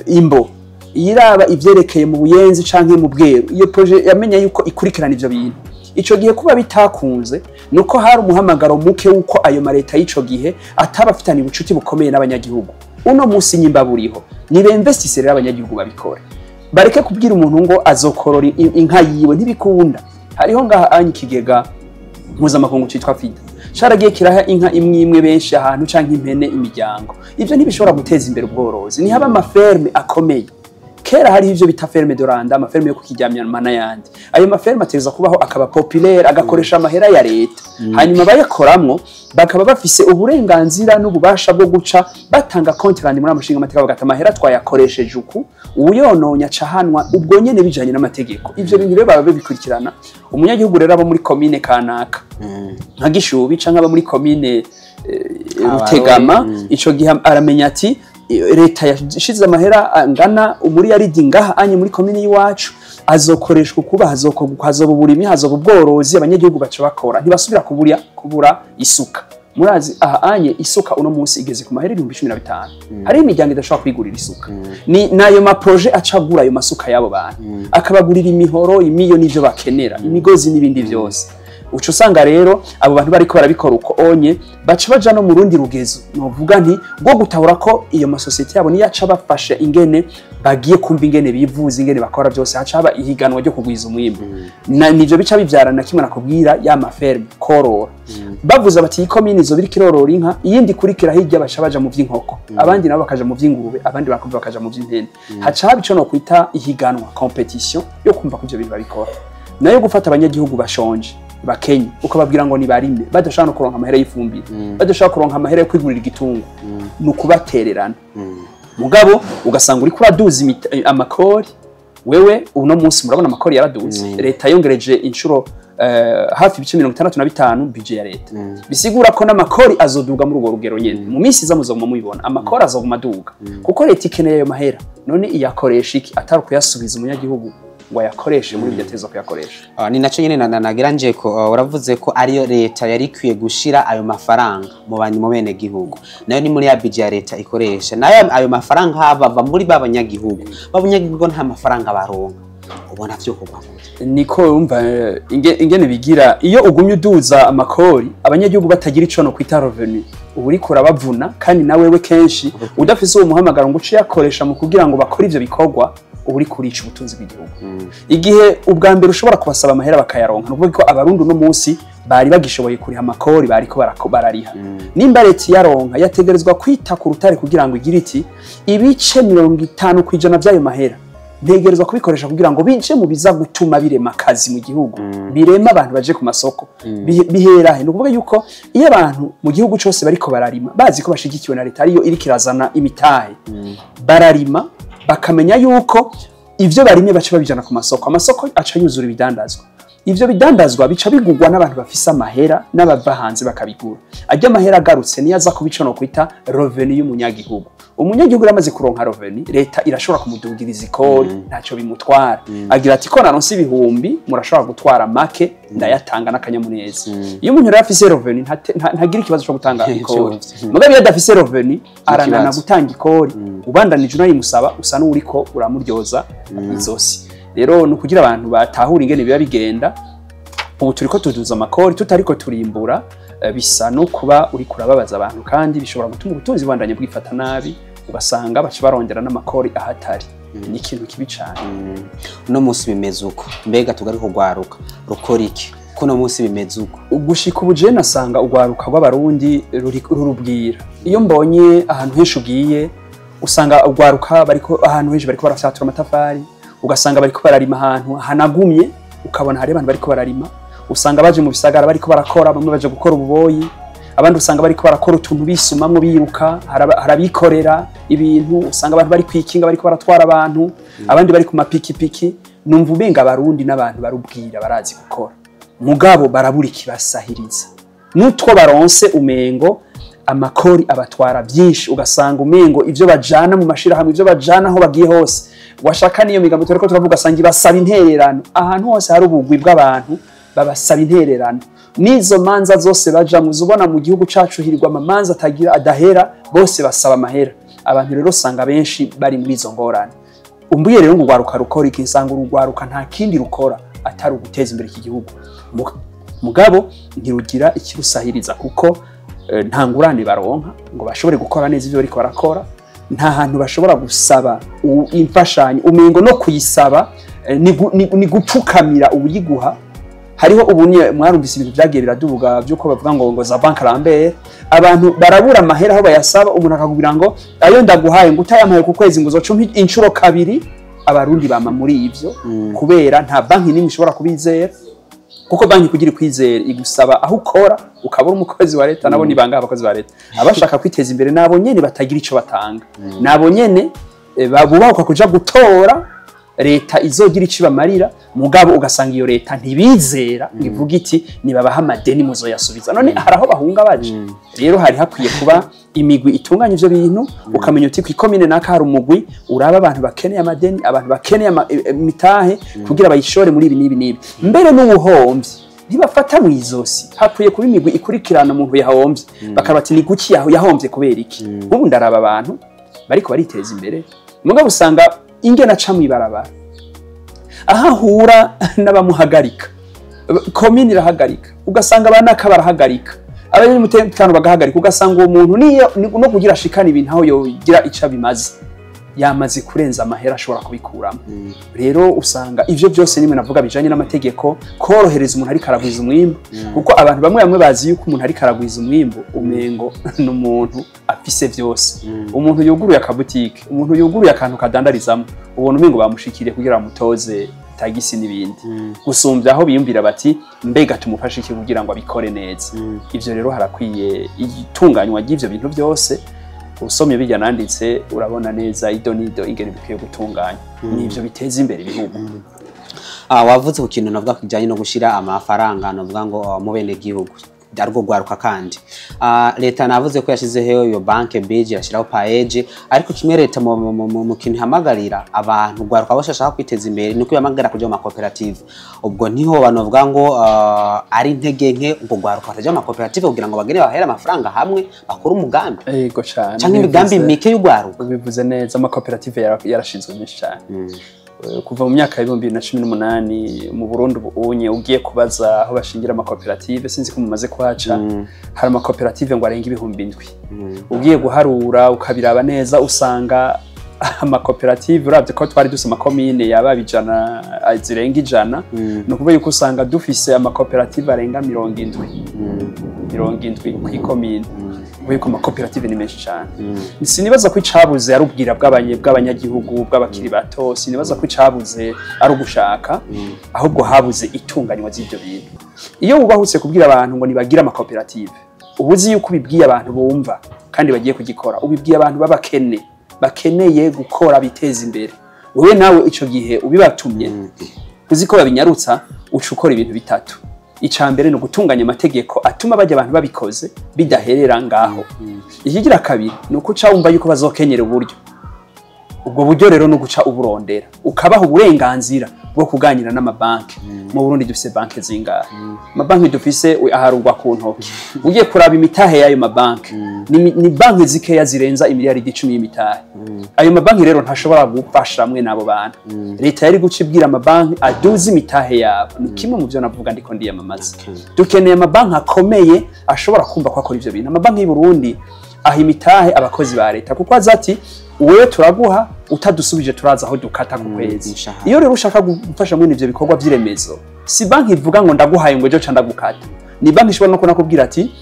imbo iraba ivyerekeye mu buyenzi canke mu bweru iyo projet yamenya yuko ikurikirana ivyo bintu ico gihe kuba bitakunze nuko hari umuhamagaro muke uko ayo mareta y'ico gihe atabafitani ubucuti bukomeye n'abanyagihugu uno munsi nyimba buriho nibe investisere abanyagihugu babikora bareke kubwira umuntu ngo azokorora inka yiwe ntibikunda hariho ngaha anyi kigega mpuzamakungu citwa FIDA caragiye kiraha inka imwe benshi ahantu canke impene imiryango ivyo ntibishobora guteza imbere ubworozi ni haba amaferme akomeye kera hari ivyo bita ferme de randa amaferme yo kukiryamya mana yandi ayo maferme ateza kubaho akaba populaire agakoresha amahera ya leta hanyuma bayakoramwo bakaba bafise uburenganzira n'ububasha bwo guca batanga contract muri amashinga amategeko bagata amahera twayakoresheje uku uyononya cahanwa ubwo nyene bijanye n'amategeko ivyo bintu rero baba bikurikirana umunyagihugu rero abo muri commune kanaka nka Gishubi canke aba muri commune Rutegama ico gihe aramenya ati leta yashize amahera angana umuri yaridi ngaha anye muri komine yiwacu azokoreshwa kuba hazobuburimi hazobubworozi abanyagihugu baca bakora ntibasubira kubura isuka murazi aha anye isuka uno munsi igeze ku mahera 15 hari imiryango idashobora kwigurira isuka ni nayo ma projet acagura ayo masuka yabo bantu akabagurira imihoro imiyo n'ivyo bakenera imigozi n'ibindi vyose uco usanga rero abo bantu bariko barabikora uko onye baca baja no mu rundi rugezo novuga nti bwo gutahura ko iyo masosiyete yabo niyaca bafashe ingene bagiye kumva ingene bivuza ingene bakora byose haca haba ihiganwa ryo kugwiza umwimbo nivyo bica bivyarana kimwe nakubwira ya maferme korora bavuza bati ikomine izo biri kirorora inka iyindi kurikira hirya baca baja mu vy'inkoko abandi nabo bakaja mu vy'ingurube abandi bakavuga bakaja mu vy'impene haca haba ico no kwita ihiganwa competition yo kumva kuvyo bintu babikora nayo gufata abanyagihugu bashonje bakenye ukababwira ngo ni barime badashaka no kuronka amahera y'ifumbire badashaka kuronka amahera yo kwigurira igitungo nukubatererana mugabo ugasanga uri kuraduza amakori wewe uno munsi murabona amakori yaraduze leta yongereje inshuro hafi ibice 65 budget ya leta bisigura ko n'amakori azoduga muri urwo rugero nyene mu minsi iza muzoguma mubibona amakori azoguma aduga kuko leta ikeneye ayo mahera none iyakoresha iki atari kuyasubiza umunyagihugu ngo yakoreshe muri byatezo kuyakoresha ni naco nyene nageranje ko uravuze ko ariyo leta yari kwiye gushira ayo mafaranga mu bene gihugu nayo ni muri ya budget ya leta ikoresha nayo ayo mafaranga hava muri babanyagihugu nta mafaranga baronka ubona vyo kugwa niko umva ingene bigira iyo ugumye uduza amakori abanyagihugu batagira ico no kwita revenu uburi kurabavuna kandi nawewe kenshi udafise uwo muhamagaro ngo uciye akoresha mu kugira ngo bakore ivyo bikorwa uburi kurica ubutunzi bw'igihugu igihe ubwa mbere ushobora kubasaba amahera bakayaronka nuvuga ko abarundi no munsi bari bagishoboye kuriha amakori bariko barariha nimba leta yaronka yategerezwa kwita ku rutare kugira ngo igire iti ibice 50% by'ayo mahera ntegerezwa kubikoresha kugira ngo bije mu biza gutuma birema akazi mu gihugu birema abantu baje ku masoko biherahe no kuvuga yuko iyo abantu mu gihugu cyose bariko bararima bazi ko bashigikiwe na leta ariyo iri kirazana imitahe bararima bakamenya yuko ivyo barimye bace babijana ku masoko amasoko aca yuzura ibidandazwa ivyo bidandazwa bica bigugwa n'abantu bafise amahera n'abava hanze bakabigura ajya amahera agarutse niyo aza kubica no kwita revenu y'umunyagihugu umunyagihugu amaze kuronka revenu leta irashobora kumudugiriza ikori ntaco bimutwara agira ati ko naronse ibihumbi murashobora gutwara make ndayatanga n'akanyamuneza iyo umuntu rero afise revenu ntagira ikibazo cyo gutanga ikori mugabe iyo adafise revenu aranana gutanga ikori ubandanije unayimusaba usa n'uriko uramuryoza izosi rero no kugira abantu batahura ingene biba bigenda ubu turiko tuduza amakori tutariko turimbura bisa no kuba uri kurababaza abantu kandi bishobora gutuma ubutunzi bandanye bwifata nabi ugasanga bace barongera n'amakori ahatari ni ikintu kibi cyane no munsi bimeze uko mbega tugari kugwaruka rukora iki kuno munsi bimeze uko ugushika ubuje nasanga ugwaruka rw'abarundi rurubwira iyo mbonye ahantu henshi ugiye usanga ugwaruka bariko ahantu henshi bariko barafyatura amatafari ugasanga bariko bararima ahantu hanagumye ukabona hari abantu bariko bararima usanga baje mu bisagara bariko barakora bamwe baje gukora ububoyi abandi usanga bariko barakora utuntu bisumamwe biruka harabikorera ibintu usanga abantu bari kwikinga bariko baratwara abantu abandi bari ku mapikipiki numva ubenga abarundi n'abantu barubwira barazi gukora mugabo barabura ikibasahiriza nutwo baronse umengo amakori abatwara byinshi ugasanga umengo ivyo bajana mu mashira hamwe ivyo bajana aho bagiye hose washaka niyo migambo turiko turavuga sangi basaba intererano ahantu hose hari ubugwi bw'abantu babasaba intererano nizo manza zose baja muzubona mu gihugu cacu hirirwa amamanza atagira adahera bose basaba amahera abantu rero sanga benshi bari muri izo ngorane umbuye rero ngo ugwaruka rukora iki nsanga urugwaruka nta kindi rukora atari uguteza imbere iki gihugu mugabo ntirugira ikirusahiriza kuko nta ngurane baronka ngo bashobore gukora neza ivyo bariko barakora nta hantu bashobora gusaba imfashanyo umengo no kuyisaba ni gupfukamira ubuyiguha hariho ubunye mwarumvise ibintu byagiye biradubuga byuko bavuga ngo za banque Lambert abantu barabura amahera aho bayasaba umuntu akakubwira ngo ayo ndaguhaye ngo utayamaye ku kwezi ngo uzocumpa inshuro kabiri abarundi bama muri ivyo kubera nta banki nimwe ishobora kubizera kuko banki kugira kwizera igusaba aho ukora ukabura umukozi wa leta nabo nibanga abakozi ba leta abashaka kwiteza imbere nabo nyene batagira ico batanga nabo nyene babubahuka kuja gutora leta izogira ico bamarira mugabo ugasanga iyo leta ntibizera ivuga iti nibabaha amadeni muzoyasubiza none haraho bahunga baje rero hari hakwiye kuba imigwi itunganya ivyo bintu ukamenya uti kwikomine naka hari umugwi uraba abantu bakeneye amadeni abantu bakeneye mitahe kugira bayishore muri ibi nibi mbere n'ubuhomvye ntibafata mu izosi hakwiye kuba imigwi ikurikirana umuntu yahomvye bakabati ni guki yahomvye kubera iki ubu ndaraba abantu bariko bariteza imbere mugabo usanga ingena aca mwibarabara ahahura n'abamuhagarika komine irahagarika ugasanga abanaka barahagarika abanye umutekano bagahagarika ugasanga uwo muntu niyo no kugira ashikana ibintu aho yogira ica bimaze yamaze kurenza amahera ashobora kubikuramo rero usanga ivyo byose nimwe navuga bijanye n'amategeko korohereza umuntu ari karagwiza umwimbo kuko abantu bamwe bazi yuko umuntu ari karagwiza umwimbo umengo n'umuntu afise byose umuntu yuguruye akabutike umuntu yuguruye akantu kadandarizamo ubona umengo bamushikiriye kugira bamutoze tagisi n'ibindi gusumbya aho biyumvira bati mbega tumufashe iki kugira ngo abikore neza ivyo rero harakwiye igitunganywa ry'ivyo bintu byose usomye bijya nanditse urabona neza idonido ingene bikwiye gutunganya nivyo biteza imbere ibihugu. Wavuze ku kintu navuga kijanye no gushira amafaranga navuga ngo mu bene gihugu darwo gwaruka kandi leta navuze ko yashizeho iyo banke beje yashiraho page ariko kimwe leta mu kintu hamagarira abantu gwaruka bashaka kwiteza imbere nuko yamagara kuja mu cooperative ubwo niho abantu bavuga ngo ari intege nke ubwo gwaruka bataje mu cooperative kugira ngo bagene bahera amafaranga hamwe bakora umugambi yego cyane cyangwa imigambi mike y'ugwaruka bivuze neza ama cooperative yarashinzwe byinshi cyane kuva mu myaka ya 2018 mu Burundi ubunye ugiye kubaza aho bashingira ama cooperative sinzi ko mumaze kwaca hari ama cooperative ngo arenga 7,000 ugiye guharura ukabiraba neza usanga ama cooperative uravye ko twari dusoma commune yababijana zirenga 100 no kuvuga yuko usanga dufise ama cooperative arenga 70 ku commune wiko ama cooperative ni menshi cyane sinibaza ko icabuze ari ubwira bw'abanyagihugu bw'abakiri bato sinibaza ko icabuze ari ugushaka ahubwo habuze itunganywa z'ibyo bintu iyo ubahutse kubwira abantu ngo nibagira ama cooperative ubuzi yuko bibwiye abantu bumva kandi bagiye kugikora ubibwiye abantu bakeneye gukora biteza imbere wewe nawe ico gihe ubibatumye uziko babinyarutsa ucukora ibintu bitatu icambere no gutunganya amategeko atuma bajya abantu babikoze bidaherera ngaho ikigira kabiri nuko cawumva yuko bazokenyera uburyo ubwo buryo rero no guca uburondera ukabaho uburenganzira bwo kuganira n'amabanki mu Burundi dufise banki zingahe amabanki dufise aharugwa ku ntoki ugiye kuraba imitahe yayo mabanki ni banki zikeya zirenza imiliyaridi 10 y'imitahe ayo mabanki rero ntashobora gufasha mwe nabo bantu leta yari gucibwira amabanki aduze imitahe yabo ni kimwe mu byo navuga ndiko ndiyamamaza dukeneye amabanki akomeye ashobora kumva ko akora ivyo bintu amabanki y'u Burundi aho imitahe abakozi ba leta kuko azati uwe turaguha utadusubije turaza aho dukata ku kwezi iyo rero ushaka gufasha muri ivyo bikorwa by'iremezo si banki ivuga ngo ndaguhaye ngo ejo ca ndagukata ni banki ishobora no kunakubwira ati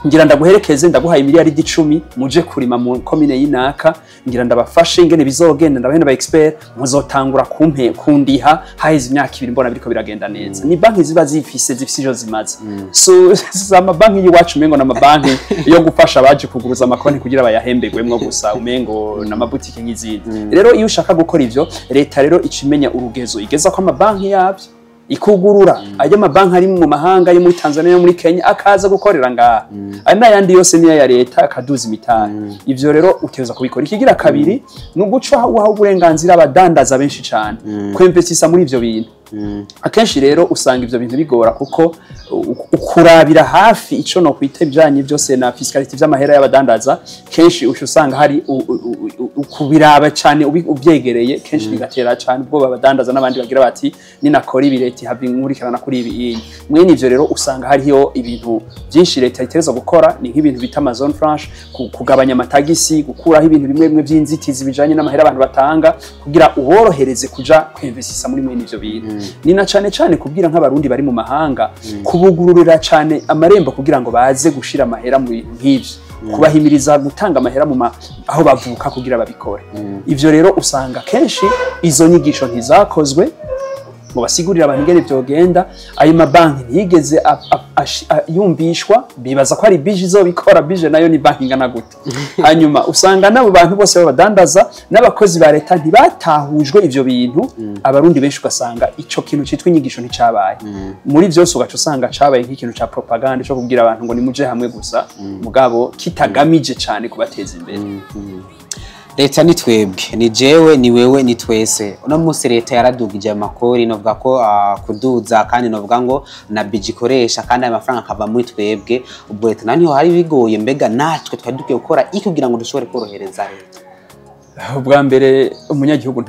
ngira ndaguherekeze ndaguhaye miliyaridi 10 muje kurima mu commune y'inaka ngira ndabafashe ingene bizogenda ndabahene ba expert muzotangura kundiha haheze imyaka 2 mbona biriko biragenda neza ni banki ziba zifise ijo zimaze so ama banki y'iwacu mengo na mabanki yo gufasha abaje kuguruza amakonti kugira bayahembegwemwo gusa umengo na mabutike nk'izindi rero iyo ushaka gukora ivyo leta rero icimenya urugezo igeza ko amabanki yavyo ikugurura ajya amabanki ari mu mahanga yo muri Tanzania no muri Kenya akaza gukorera ngaha ana yandi yose niya ya leta akaduza imitano ivyo rero uteza kubikora ikigira kabiri nuguca uha uburenganzira abadandaza benshi cyane kwemvesisa muri ivyo bintu akenshi rero usanga ivyo bintu bigora kuko ukurabira hafi ico no kwita ibyanye byose na fiscality by'amahera y'abadandaza kenshi usanga hari ukubiraba cyane ubyegereye kenshi bigatera cyane ubwo babadandaza n'abandi bagira bati ninakora ibi leta habi nkurikirana kuri ibi mwene ivyo rero usanga hariho ibintu byinshi leta iteza gukora ni nk'ibintu bita Amazon French kugabanya amatagisi gukuraho ibintu bimwe by'inzitizi bijanye n'amahera abantu batanga kugira uborohereze kuja kwemvesisa muri mwene ivyo bintu ni na cyane kubwira nk'abarundi bari mu mahanga kubugururira cyane amarembo kugira ngo baze gushira amahera mu bintu nk'ivyo kubahimiriza gutanga amahera mu aho bavuka kugira babikore ivyo rero usanga kenshi izo nyigisho ntizakozwe mu basigurira abantu ingene byogenda ayo mabanki ntiyigeze yumbishwa bibaza ko ari bije izobikora bije nayo ni banki ngana gute hanyuma usanga nabo bantu bose babadandaza n'abakozi ba leta ntibatahujwe ivyo bintu abarundi benshi ugasanga ico kintu citwa inyigisho nticabaye muri vyose ugaca usanga cabaye nk'ikintu ca propaganda cyo kubwira abantu ngo nimuje hamwe gusa mugabo kitagamije cyane kubateza imbere Leta ni twebwe ni jewe ni wewe ni twese uno munsi leta yaradugije amakori novuga ko kuduza kandi novuga ngo na bijikoresha kandi amafaranga akava muri twebwe ubwo leta naniho hari bigoye mbega natwe twadukiye gukora iki kugira ngo dushobore korohereza leta ubwa mbere umunyagihugu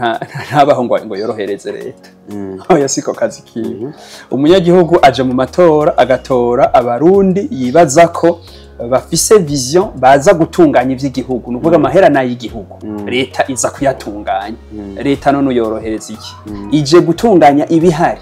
ntabaho ngo yorohereze leta aho yasiko kazi kiwe umunyagihugu aje mu matora agatora abarundi yibaza ko bafise vision baza gutunganya ivy'igihugu nuvuga amahera na y'igihugu leta iza kuyatunganya leta none yorohereza iki ije gutunganya ibihari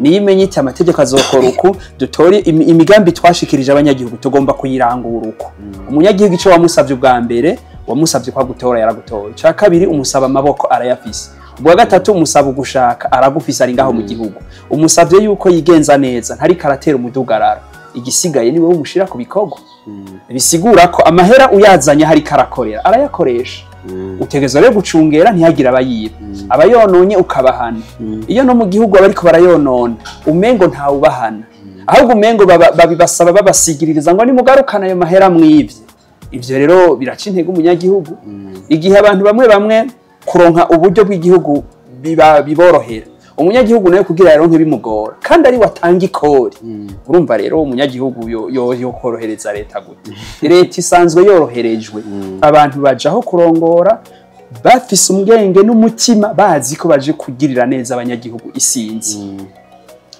niyimenye iti amategeko azokora uku dutori imigambi twashikirije abanyagihugu tugomba kuyirangura uko umunyagihugu ico wamusavye ubwa mbere wamusavye kwa gutora yaragutoye ca kabiri umusaba amaboko arayafise ubwa gatatu umusaba gushaka aragufisa ari ngaho mu gihugu umusavye yuko yigenza neza ntari karatera umudugarara igisigaye niwe umushira ku bikorwa bisigura ko amahera uyazanye hari karakorera arayakoresha utegezwa rero gucungera ntiyagira abayiba abayononye ukabahana iyo no mu gihugu abariko barayonona umengo nta ubahana ahubwo umengo babibasaba babasigiririza ngo nimugarukana ayo mahera mwivye ivyo rero biraca intege umunyagihugu igihe abantu bamwe kuronka uburyo bw'igihugu biborohera umunyagihugu nawe kugira yaronke bimugora kandi ari watanga ikori urumva rero umunyagihugu yo korohereza leta gute leta isanzwe yoroherejwe abantu bajaho kurongora bafise umwenge n'umutima bazi ko baje kugirira neza abanyagihugu isinzi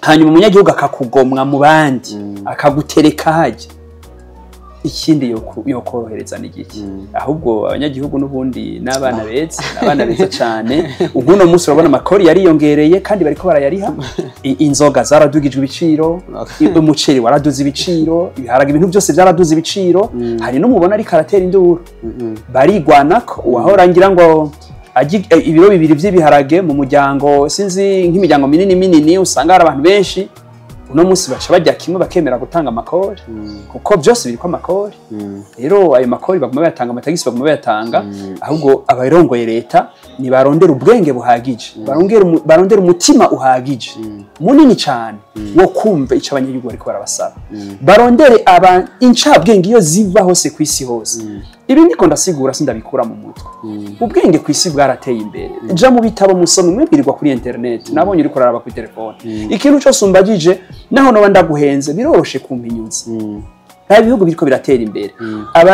hanyuma umunyagihugu akakugomwa mu bandi akagutereka haje ikindi yo korohereza n'igiki ahubwo abanyagihugu n'ubundi n'abana beza cyane ubuno munsi urabona amakori yariyongereye kandi bariko barayariha inzoga zaradugijwe ibiciro umuceri waraduze ibiciro ibiharage ibintu byose byaraduze ibiciro hari n'umubona ari karatera induru barigwanako uwahora ngira ngo ibiro bibiri by'ibiharage mu muryango sinzi nk'imiryango minini usanga hari abantu benshi uno munsi baca bajya kimwe bakemera gutanga amakori kuko byose biriko amakori rero ayo makori baguma bayatanga amatagisi baguma bayatanga ahubwo abarongoye leta ni barondera ubwenge buhagije barondera umutima uhagije munini cyane wo kumva ico abanyagihugu bariko barabasaba barondere incabwenge iyo ziva hose kwisi hose ibi niko ndasigura sindabikura mu mutwe ubwenge kwisi bwarateye imbere ja mu bitabo musoma mwibwirirwa kuri internet nabonye uriko raraba kuri telefone ikintu cyo sumbagije naho no bandaguhenze biroroshe kumpinyuza ibihugu biriko biratera imbere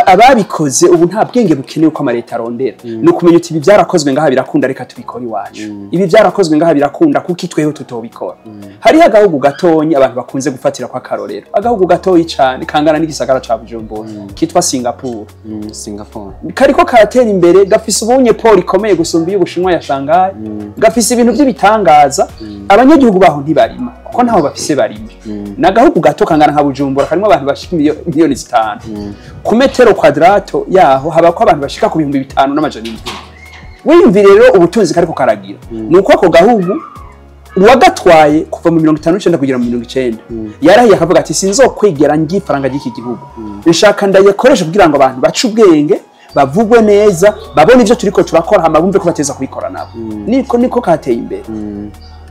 ababikoze ubu nta bwenge bukenewe ko amareta arondera no kumenya uti ibi byarakozwe ngaha birakunda reka tubikora iwacu ibi byarakozwe ngaha birakunda kuko itweho tutobikora hari agahugu gatonyi abantu bakunze gufatira kwa karorero agahugu gatoyi cyane kangana n'igisagara ca Bujumbura kitwa Singapore kariko karatera imbere gafise ubunye port ikomeye gusumba y'Ubushinwa ya Shanghai gafise ibintu by'ibitangaza abanyagihugu baho ntibarima kuko ntaho bafise barima nagahugu gato kangana nka Bujumbura karimo abantu bashika miliyoni 5 ku metero kwadrato yaho haba ko abantu bashika ku 500 n'amajana 7 wiyumvire rero ubutunzi kariko karagira nuko ako gahugu uwagatwaye kuva mu 59 kugera mu 90 yarahiye akavuga ati sinzokwigera ngifaranga ry'iki gihugu nshaka ndayekoresha kugira ngo abantu bace ubwenge bavugwe neza babone ivyo turiko turakora hama bumve ko bateza kubikora nabo niko kateye imbere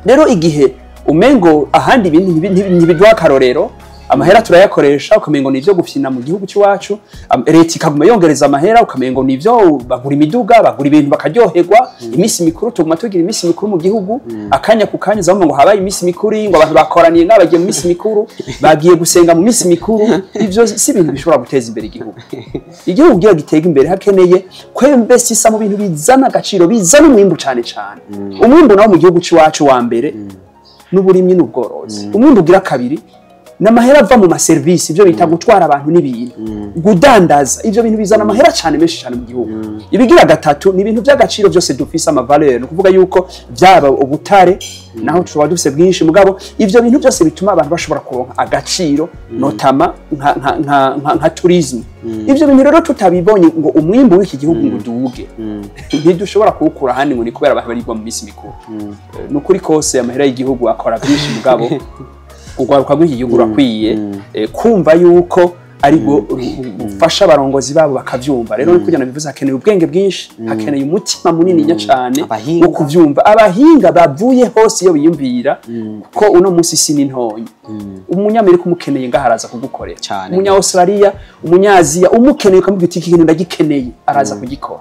rero igihe umengo ahandi ibintu ntibidwa karorero amahera turayakoresha ukamengo nivyo gufyina mu gihugu cy'iwacu leta ikaguma yongereza amahera ukamengo nivyo bagura imiduga bagura ibintu bakaryoherwa imisi mikuru tuguma tugira imisi mikuru mu gihugu akanya ku kanya zavuga ngo habaye imisi mikuru ngo abantu bakoraniye ngabagiye mu misi mikuru bagiye gusenga mu misi mikuru ivyo si ibintu bishobora guteza imbere igihugu giye gitega imbere hakeneye kwembesisa mu bintu bizana agaciro bizana umwimbu cyane umwimbu nawo mu gihugu cy'iwacu wa mbere n'uburimyi n'ubworozi umwimbu ugira kabiri namahera ava mu maservice ivyo bita gutwara abantu n'ibintu gudandaza ivyo bintu bizana amahera cyane menshi cyane mu gihugu ibigira gatatu ni ibintu by'agaciro byose dufise amavaleur no kuvuga yuko byaba ubutare naho tuba dufise bwinshi mugabo ivyo bintu byose bituma abantu bashobora kuronka agaciro notama nka tourism ivyo bintu rero tutabibonye ngo umwimbu w'iki gihugu ngo duge ntidushobora kuwukura handi ngo ni kubera abantu barigwa mu misi mikuru nukuri kose amahera y'igihugu akora byinshi mugabo ugwaruka rw'iki gihugu rakwiye kumva yuko ari gufasha abarongozi babo bakavyumva rero kugira ngo bivuze hakeneye ubwenge bwinshi hakeneye umutima munini nya cyane wo kuvyumva abahinga bavuye hose iyo biyumvira ko uno munsi sini ntonyi umunyamerika umukeneye ngaharaza kugukorera umunya Australia umunyaziya umukeneye ukamubwira iki kintu ndagikeneye araza kugikora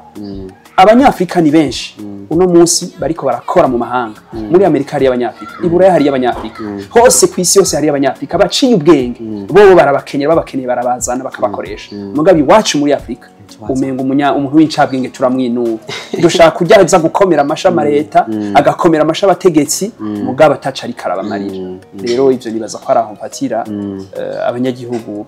abanyafrika ni benshi uno munsi bariko barakora mu mahanga muri Amerika hari abanyafrika ibura hari abanyafrika hose kwisi yose hari abanyafrika baciye ubwenge bo babakeneye barabazana bakabakoresha mugabi wacu muri Afrika umenga umuntu w'incabwenge turamwinuba dushaka kugerageza gukomera amashama leta agakomera amashaba abategetsi mugaba ataca ari karabamarira rero ivyo nibaza ko araho mfatira abanyagihugu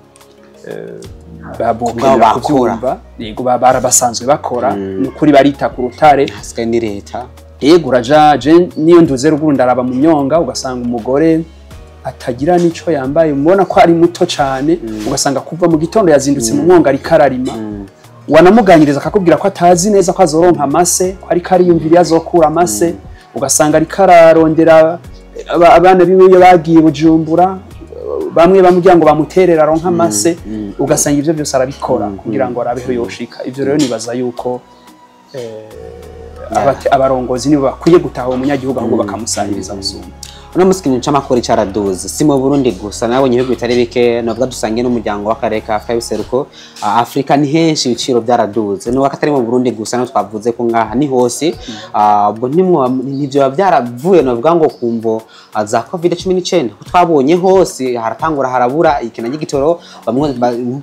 babokera kubyumva yego barabasanzwe bakora nukuri barita ku rutare hasigaye ni leta yego uraje niyo nduze ruguru ndaraba mu myonga ugasanga umugore atagira nico yambaye umubona ko ari muto cyane ugasanga kuva mu gitondo yazindutse mu mwonga ari kararima wanamuganyiriza akakubwira ko atazi neza ko azoronka amase ko ari kariyumvira azokura amase ugasanga ari kararondera abana biwe bagiye Bujumbura bamwe bamujya ngo bamuterera aronka mase ugasanga ivyo byose arabikora kugira ngo arabeho yoshika ivyo rero nibaza yuko abarongozi nibo bakwiye gutaha umunyagihugu ahubwo bakamusahiriza gusumba uno musikini c'amakori caraduze si mu Burundi gusa nabonye ibihugu bitari bike novuga dusangiye n'umuryango w'akarere ka Afrika y'ubuseruko Afrika ni henshi ibiciro byaraduze no wakatari mu Burundi gusa no twavuze ko ngaha ni hose ubwo nivyo byaravuye novuga ngo kumvo za COVID-19 twabonye hose haratangura harabura ikina gitoro bamwe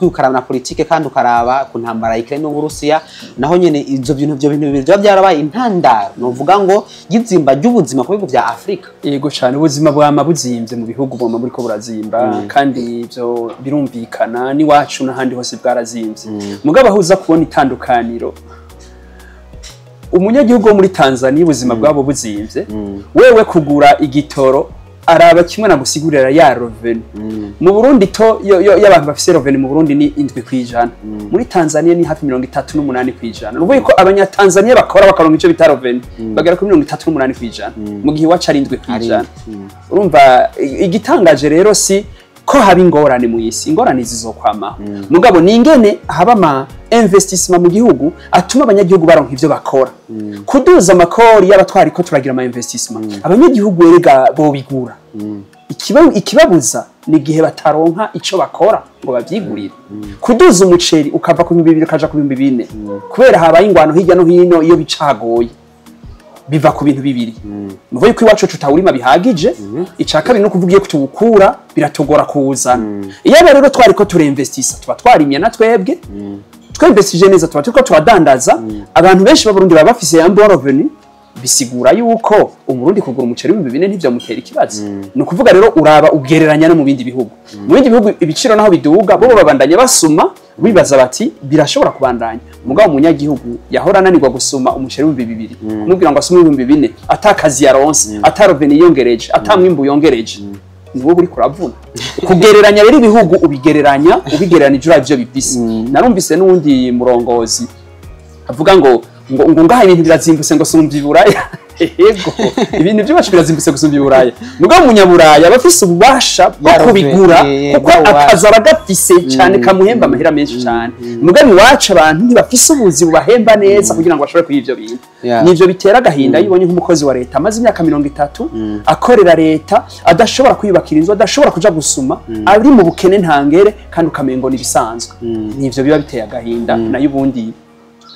ukaraba na politike kandi ukaraba ku ntambara Ukraine n'Uburusiya naho nyene ivyo bintu bibiri byarabaye intandaro novuga ngo yizimba ry'ubuzima ku bihugu vya Afrika yego cyane ubuzima bwama buzimvye mu bihugu boma muri ko burazimba kandi ivyo birumvikana ni wacu n'ahandi hose bwarazimvye mugabo ahuza kubona itandukaniro umunyagihugu wo muri Tanzania ubuzima bwabo buzimvye wewe kugura igitoro araba kimwe na gusigurira ya revenu mu Burundi to y'abantu bafise revenu mu Burundi ni 7%, muri Tanzania ni hafi 38%. Uvuye ko abanyatanzania bakora bakaronka ico bita revenu bagera ku 38% mu gihe waca ari 7%. Urumva igitangaje rero si ko haba ingorane mu isi, ingorane zizokwama mugabo ni ingene haba ma investissement mu gihugu atuma abanyagihugu baronka ivyo bakora kuduza amakori y'abatwari ko turagira ama investissement abanyagihugu erega bo bigura ikibabuza ni gihe bataronka ico bakora ngo bavyigurire kuduza umuceri ukava ku 200 ukaja ku 400 kubera habaye ingwano hirya no hino iyo bicagoye biva ku bintu bibiri muvuye ko iwacu tutawurima bihagije icaka bino kuvugiye kutubukura biratogora kuwuzana iyo rero twari ko tureinvestisa tuba twarimye na twebwe twinvestije neza tuba turiko twadandaza abantu benshi b'Abarundi baba bafise ya revenu bisigura yuko umurundi kugura umuceri mu bibine ntivyo mutera ikibazo no kuvuga rero uraba ugereranya no mu bindi bihugu mu bindi bihugu ibiciro naho biduga bo babandanye basuma bibaza bati birashobora kubandanya mugabo umunyagihugu yahora nanirwa gusuma umuceri mu 200 kumubwira ngo asume mu 400 atakazi yaronse ataroveni yongereje atamwimbu yongereje niwo buri kuravuna kugereranya rero ibihugu ubigereranije ivyo bibisi narumvise n'undi murongozi avuga ngo ngaha ibintu birazimbutse ngo sumva iburaya ego ibintu by'abacu birazimbutse gusumba iburaya mugabo umunyaburaya bafise ububasha bwo kubigura kuko akaza bagafise cyane kamuhemba amahera menshi cyane mugabo iwacu abantu ntibafise ubuzi bubahemba neza kugira ngo bashobore kuyivyo bintu nivyo bitera gahinda yibonye nk'umukozi wa leta amaze imyaka 30 akorera leta adashobora kwiyubakira inzu adashobora kuja gusuma ari mu bukene ntangere kandi ukamengo nibisanzwe nivyo biba biteye gahinda nayo ubundi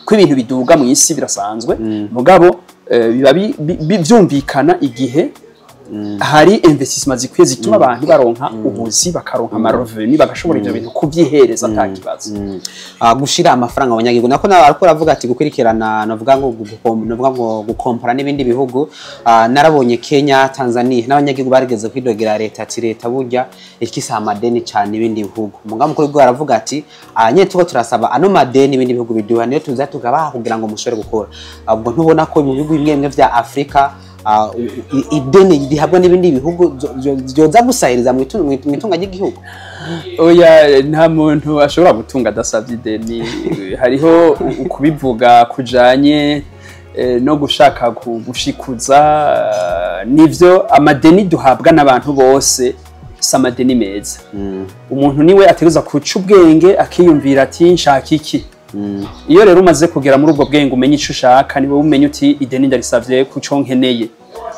ko ibintu biduga mu isi birasanzwe mugabo biba byumvikana igihe hari investissement zikwiye zituma abantu baronka ubuzi bakaronka amarevenu bagashobora ivyo bintu kuvyihereza atakibazo gushira amafaranga abanyagihugu nako ariko aravuga ati gukurikirana navuga ngo gukompara n'ibindi bihugu narabonye Kenya Tanzania n'abanyagihugu barigeze kwidogera leta ati leta burya ikisa amadeni cyane ibindi bihugu mugabo mukuru gwa aravuga ati tuko turasaba ano madeni ibindi bihugu biduha niyo tuza tugabaha kugira ngo mushore gukora ubwo ntubona ko mu bihugu bimwe vya Afrika ideni gihabwa n'ibindi bihugu byoza gusahiriza mu itunga ry'igihugu oya nta muntu ashobora gutunga adasabye ideni hariho kubivuga kujanye no gushaka gushikuza nivyo amadeni duhabwa n'abantu bose samadeni meza umuntu niwe ateruza kuca ubwenge akiyumvira ati nshaka iki iyo rero umaze kugera muri ubwo bwenge umenye ico ushaka niwe umenye uti ideni ndarisavye kuco nkeneye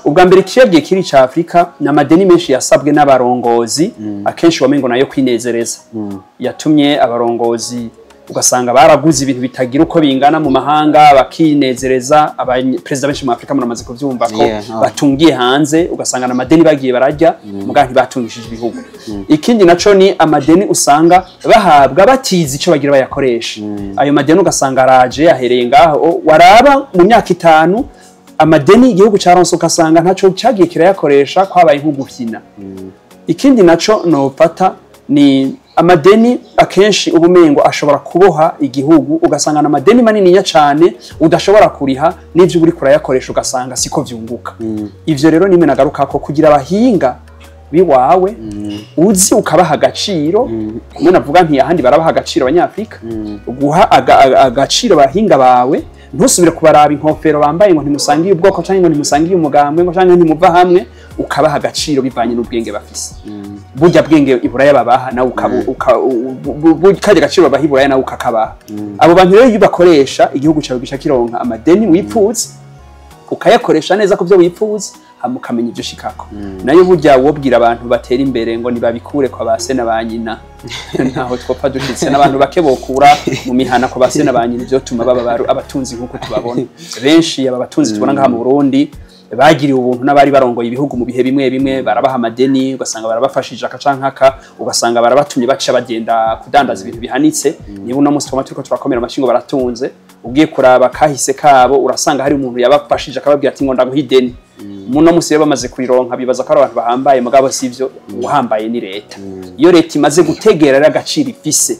ubwa mbere kiyabwiye kiri ca Afrika n'amadeni menshi yasabwe n'abarongozi akenshi wamengo nayo kwinezereza yatumye abarongozi ugasanga baraguze ibintu bitagira uko bingana mu mahanga bakinezereza president benshi mu Afrika muramaze kuvyumva ko batungiye hanze ugasanga n'amadeni bagiye barajya muga ntibatungishije ibihugu ikindi naco ni amadeni usanga bahabwa batizi ico bagira bayakoresha ayo madeni ugasanga araje ahereye ngaho waraba mu myaka 5 amadeni igihugu caronse ukasanga ntaco cyagiye kirayakoresha kwabaye nk'ugufyina ikindi naco no pata ni amadeni akenshi ubumengo ashobora kuboha igihugu ugasanga na madeni manini nya cyane udashobora kuriha n'ivyo uri kurayakoresha ugasanga siko vyunguka ivyo rero nimwe nagaruka ko kugira abahinga biwawe uzi ukabaha agaciro kumwe navuga nti ahandi barabaha agaciro abanyafrika guha agaciro bahinga bawe ntusubire kubaraba inkofero bambaye ngo ntimusangiye ubwoko canke ngo ntimusangiye umugambwe ngo canke ntimuva hamwe ukabaha agaciro bivanye n'ubwenge bafise burya bwenge iburaya babaha nawe kaje agaciro babaha iburaya nawe ukakabaha abo bantu rero iyo bakoresha igihugu cyawe gisha kironka amadeni wipfuza ukayakoresha neza ku byo wipfuza hamukamenya ibyo shikako nayo burya wobwira abantu batera imbere ngo nibabikure kwa base na banyina ntaho twopfa dushitse n'abantu bake bokura mu mihana kwa base na banyina byo tuma baba abatunzi nkuko tubabona benshi aba batunzi tubona ngaha mu Burundi bagiriye ubuntu n'abari barongoye ibihugu mu bihe bimwe bimwe barabaha amadeni ugasanga barabafashije akacankaka ugasanga barabatumye baca bagenda kudandaza ibintu bihanitse niba uno musi turiko turakomera amashingo baratunze ugiye kuraba kahise kabo urasanga hari umuntu yabafashije akababwira ati ngo ndaguha ideni muno musi bamaze kurironka bibaza ko abantu bahambaye mugabo sivyo uhambaye ni leta iyo leta imaze gutegera agaciro ifise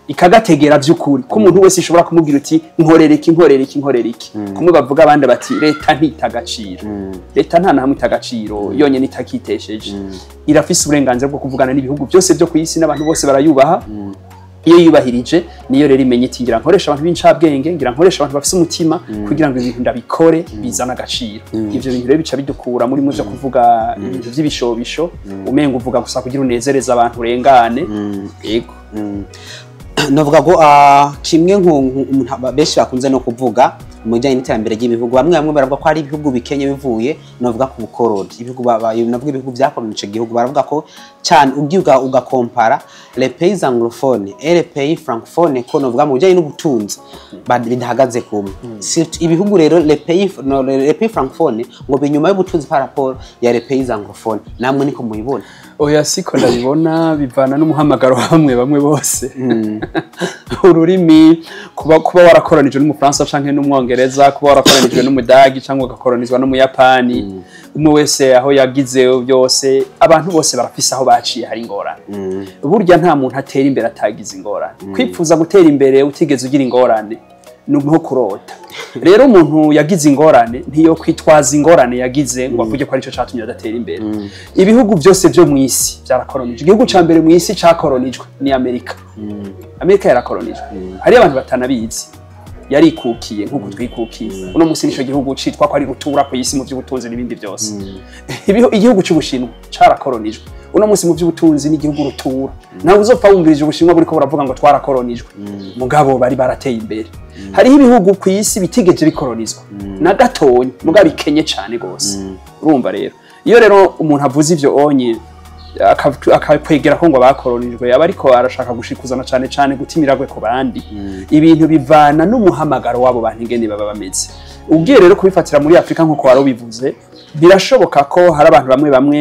ikagategera by'ukuri ko umuntu wese ishobora kumubwira uti nkorereki kumwe bavuga abandi bati leta ntitagaciro leta nta nahamwe itagaciro yonyene itakitesheje irafise uburenganzira bwo kuvugana n'ibihugu byose byo kwisi n'abantu bose barayubaha iyo yubahirije niyo rero imenye iti ngira nkoresha abantu b'incabwenge ngira nkoresha abantu bafise umutima kugira ngo ibintu ndabikore bizana agaciro ivyo bintu rero bica bidukura muri muzo kuvuga ibintu by'ibishobisho umenga uvuga gusa kugira unezereza abantu urengane yego novuga ko kimwe benshi bakunze no kuvuga mu bijyanye n'iterambere ry'ibihugu bamwe baravuga ko hari ibihugu bikenye bivuye novuga ku bukoroni navuga ibihugu byakolonije igihugu baravuga ko cyane ugiuga ugakompara les pays anglophones et les pays francophones ko novuga mu bijyanye n'ubutunzi bidahagaze kumwe ibihugu rero les pays francophones ngo binyuma y'ubutunzi par rapport ya les pays anglophones namwe niko muyibona oya siko ndabibona bivana n'umuhamagaro bamwe bose ururimi kuba warakoranijwe n'umufaransa canke n'umwongereza kuba warakoranijwe n'umudagi cyangwa ugakoranizwa n'umuyapani umwe wese aho yagize byose abantu bose barafise aho baciye hari ingorane burya nta muntu atera imbere atagize ingorane kwipfuza gutera imbere utigeze ugira ingorane nko kurota rero umuntu yagize ingorane ntiyo kwitwaza ingorane yagize ngo avuge ko ari cyo cyatumye adatera imbere ibihugu byose byo mu isi byarakoronije igihugu ca mbere mu isi cyakoronijwe ni Amerika yarakoronijwe hari abantu batanabizi yarikukiye nkuko twikukiye uno musi nico gihugu citwa ko ari rutura ku isi mu by'ubutunzi n'ibindi byose igihugu cy'Ubushinwa carakoronijwe uno musi mu by'ubutunzi n'igihugu rutura nawe uzopfa wumvirije Ubushinwa buriko buravuga ngo twarakoronijwe mugabo bari barateye imbere hariho ibihugu ku isi bitigeje bikoronizwa na gatonyi mugabo bikenye cyane gose urumva rero iyo rero umuntu avuze ivyo onye akakwegera ko ngo bakoronijwe yaba ariko arashaka gushikuzana cyane gutimiragwe ku bandi ibintu bivana n'umuhamagaro wabo bantu ingene baba bameze ugiye rero kubifatira muri Afrika nko waro bivuze birashoboka ko hari abantu bamwe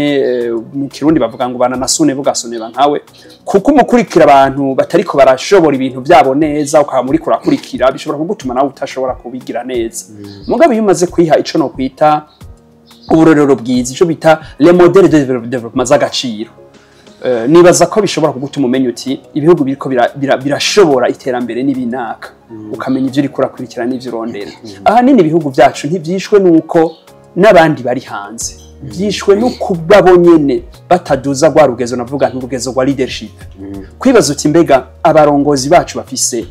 mu Kirundi bavuga ngo bana nasune bugasune bankawe kuko umukurikira abantu batariko barashobora ibintu byabo neza ukaba muri kurakurikira bishobora kugutuma nawe utashobora kubigira neza mugabe yumaze kwiha ico no kwita uburorero bwiza ico bita les modèles de développement z'agaciro nibaza ko bishobora kugutuma umenya uti ibihugu biriko birashobora iterambere n'ibinaka ukamenya ivyo rikura kurikira n'ivyo urondera aha nini ibihugu byacu ntivyishwe nuko n'abandi bari hanze byishwe no kubabo nyene bataduza gwa rugezo navuga nturugezo rwa leadership kwibaza uti mbega abarongozi bacu bafise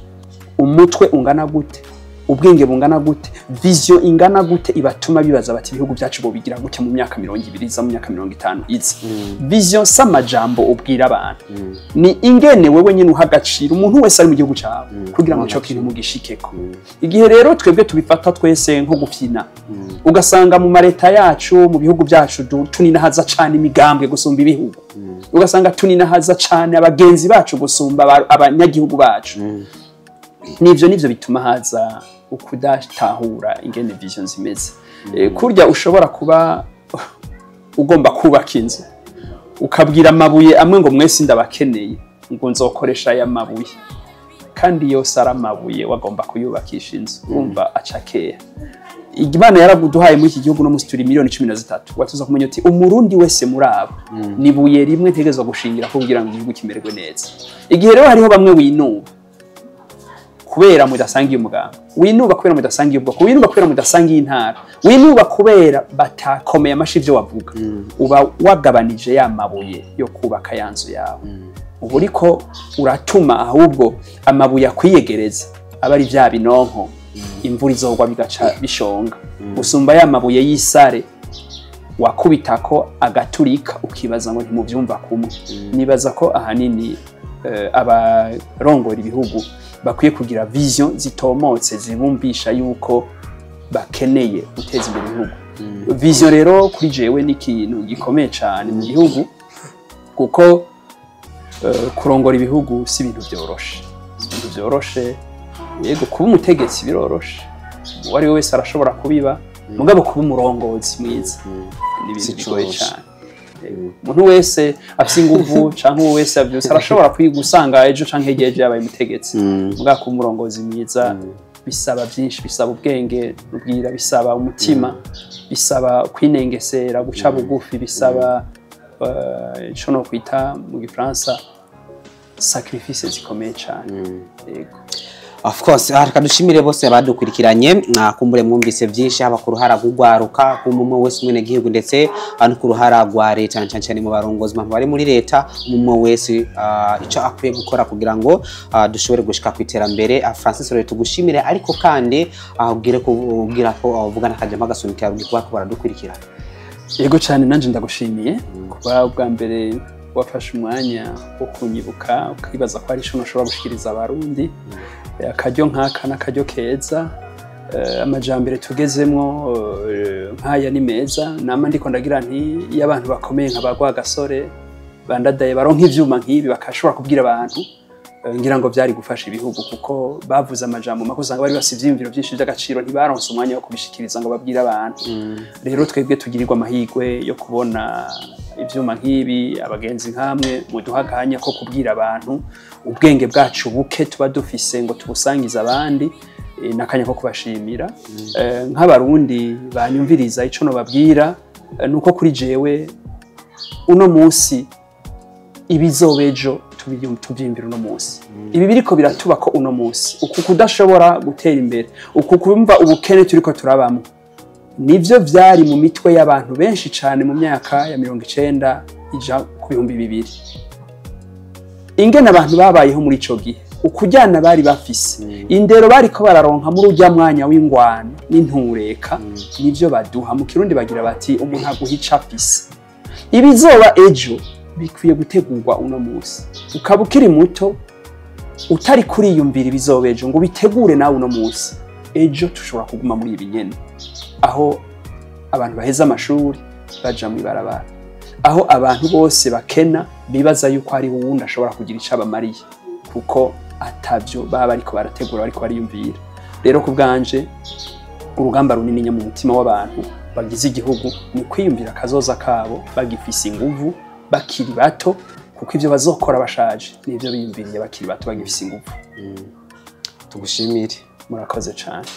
umutwe ungana gute ubwenge bungana gute vision ingana gute ibatuma bibaza bati ibihugu byacu bo bigira gute mu myaka 200 za mu myaka 50 izi vision samajambo ubwira abantu ni ingene wewe nyine uhagacira umuntu wese ari mu gihugu cyawe kugira ngo cyo kintu mugishikeko igihe rero twebwe tubifata twese nko gufina ugasanga mu mareta yacu mu bihugu byacu tuninahaza cyane imigambwe gusumba ibihugu ugasanga tuninahaza cyane abagenzi bacu gusumba abanyagihugu bacu nivyo bituma haza ukudatahura ingene vision zimeze kurya ushobora kuba ugomba kubaka inzu ukabwira amabuye amwe ngo mwese ndabakeneye ngo nzokoresha aya mabuye kandi yose aramabuye wagomba kuyubakisha inzu umva acakeye Imana yaraguduhaye muri iki gihugu no musituri miliyoni 13 watuza kumenya uti umurundi wese murabo nibuye rimwe ntegezwa gushingira ko kugira ngo igihugu kimererwe neza igihe rero hariho bamwe winuba kubera mudasangiye umuganga winuba kubera mudasangiye ubwoko winuba kubera mudasangiye intara winuba kubera batakomeye amashivyo wavuga uba wagabanije ya mabuye yo kubaka yanzu yawe uburiko uratuma ahubwo amabuye akwiyegereza abari vya binonko imvura izogwa bigaca bishonga usumba ya mabuye y'isare wakubitako agaturika ukibaza ngo ntimuvyumva kumwe nibaza ko ahanini abarongora ibihugu bakwiye kugira vision zitomotse zibumbisha yuko bakeneye guteza imbere ibihugu vision rero kuri jewe ni ikintu gikomeye cyane mu gihugu kuko kurongora ibihugu si ibintu byoroshe yego kuba umutegetsi biroroshe uwari we wese arashobora kubiba mugabo kuba umurongozi mwiza ni ibintu bigoye cyane umuntu wese afite inguvu canke uwo wese avyose arashobora kwigusanga ejo canke hegeje yabaye umutegetsi mugabo kuba umurongozi mwiza bisaba byinshi bisaba ubwenge ubwira bisaba umutima bisaba kwinengesera guca bugufi bisaba ico no kwita mu gifaransa sacrifice zikomeye cyane yego of course haraka dushimire bose abadukurikiranye kumbure mwumvise byinshi haba ku ruhara rw'Ugwaruka kumwe wese mwene gihugu ndetse no ku ruhara rwa leta cyane mu barongozi bari muri leta umwe wese ico akwiye gukora kugira ngo dushobore gushika ku iterambere. Francis Ruri tugushimire ariko kandi ahubwire ko avugana kajama gasunika rugikwa ko baradukurikira. Yego cyane nanje ndagushimiye kuba bwa mbere wafashe umwanya wo kunyibuka ukibaza ko ari cyo ushobora gushikiriza abarundi akaryo nk'aka n'akaryo keza amajambere tugezemwo nk'aya ni meza nama ndiko ndagira nti iyo abantu bakomeye nk'abagwa gasore bandadaye baronka ivyuma nk'ibi bakashobora kubwira abantu ngira ngo byari gufasha ibihugu kuko bavuze amajambo makusanga bari basi ivyimviro byinshi by'agaciro ntibaronse umwanya wo kubishikiriza ngo babwire abantu rero twebwe tugirirwa amahirwe yo kubona ivyuma nk'ibi abagenzi nkamwe muduhaganya ko kubwira abantu ubwenge bwacu buke tuba dufise ngo tubusangiza abandi nakanya ko kubashimira nk'abarundi banyumviriza ico no babwira nuko kuri jewe uno munsi ibizobejo tubyimvira uno munsi ibi biriko biratuba ko uno munsi uku kudashobora gutera imbere uku kumva ubukene turiko turabamo nivyo vyari mu mitwe y'abantu benshi cyane mu myaka ya 90 ija ku 2000 ingene abantu babayeho muri ico gihe ukujyana bari bafise indero bariko bararonka muri urya mwanya w'ingwano n'intureka nivyo baduha mu kirundi bagira bati umuntu aguhica afise ibizoba ejo bikwiye gutegurwa uno munsi ukaba ukiri muto utari kuriyumvira ibizobejo ngo bitegure nawe uno munsi ejo tushobora kuguma muri ibi nyene aho abantu baheza amashuri baja mu ibarabara aho abantu bose bakena bibaza yuko ari uwundi ashobora kugira icaba mariye kuko atavyo baba bariko barategura bariko bariyumvira rero kubganje urugamba runini nya mu mutima w'abantu bagize igihugu ni kwiyumvira kazoza kabo bagifise inguvu bakiri bato kuko ivyo bazokora bashaje nivyo biyumviriye bakiri bato bagifise inguvu tugushimire murakoze cyane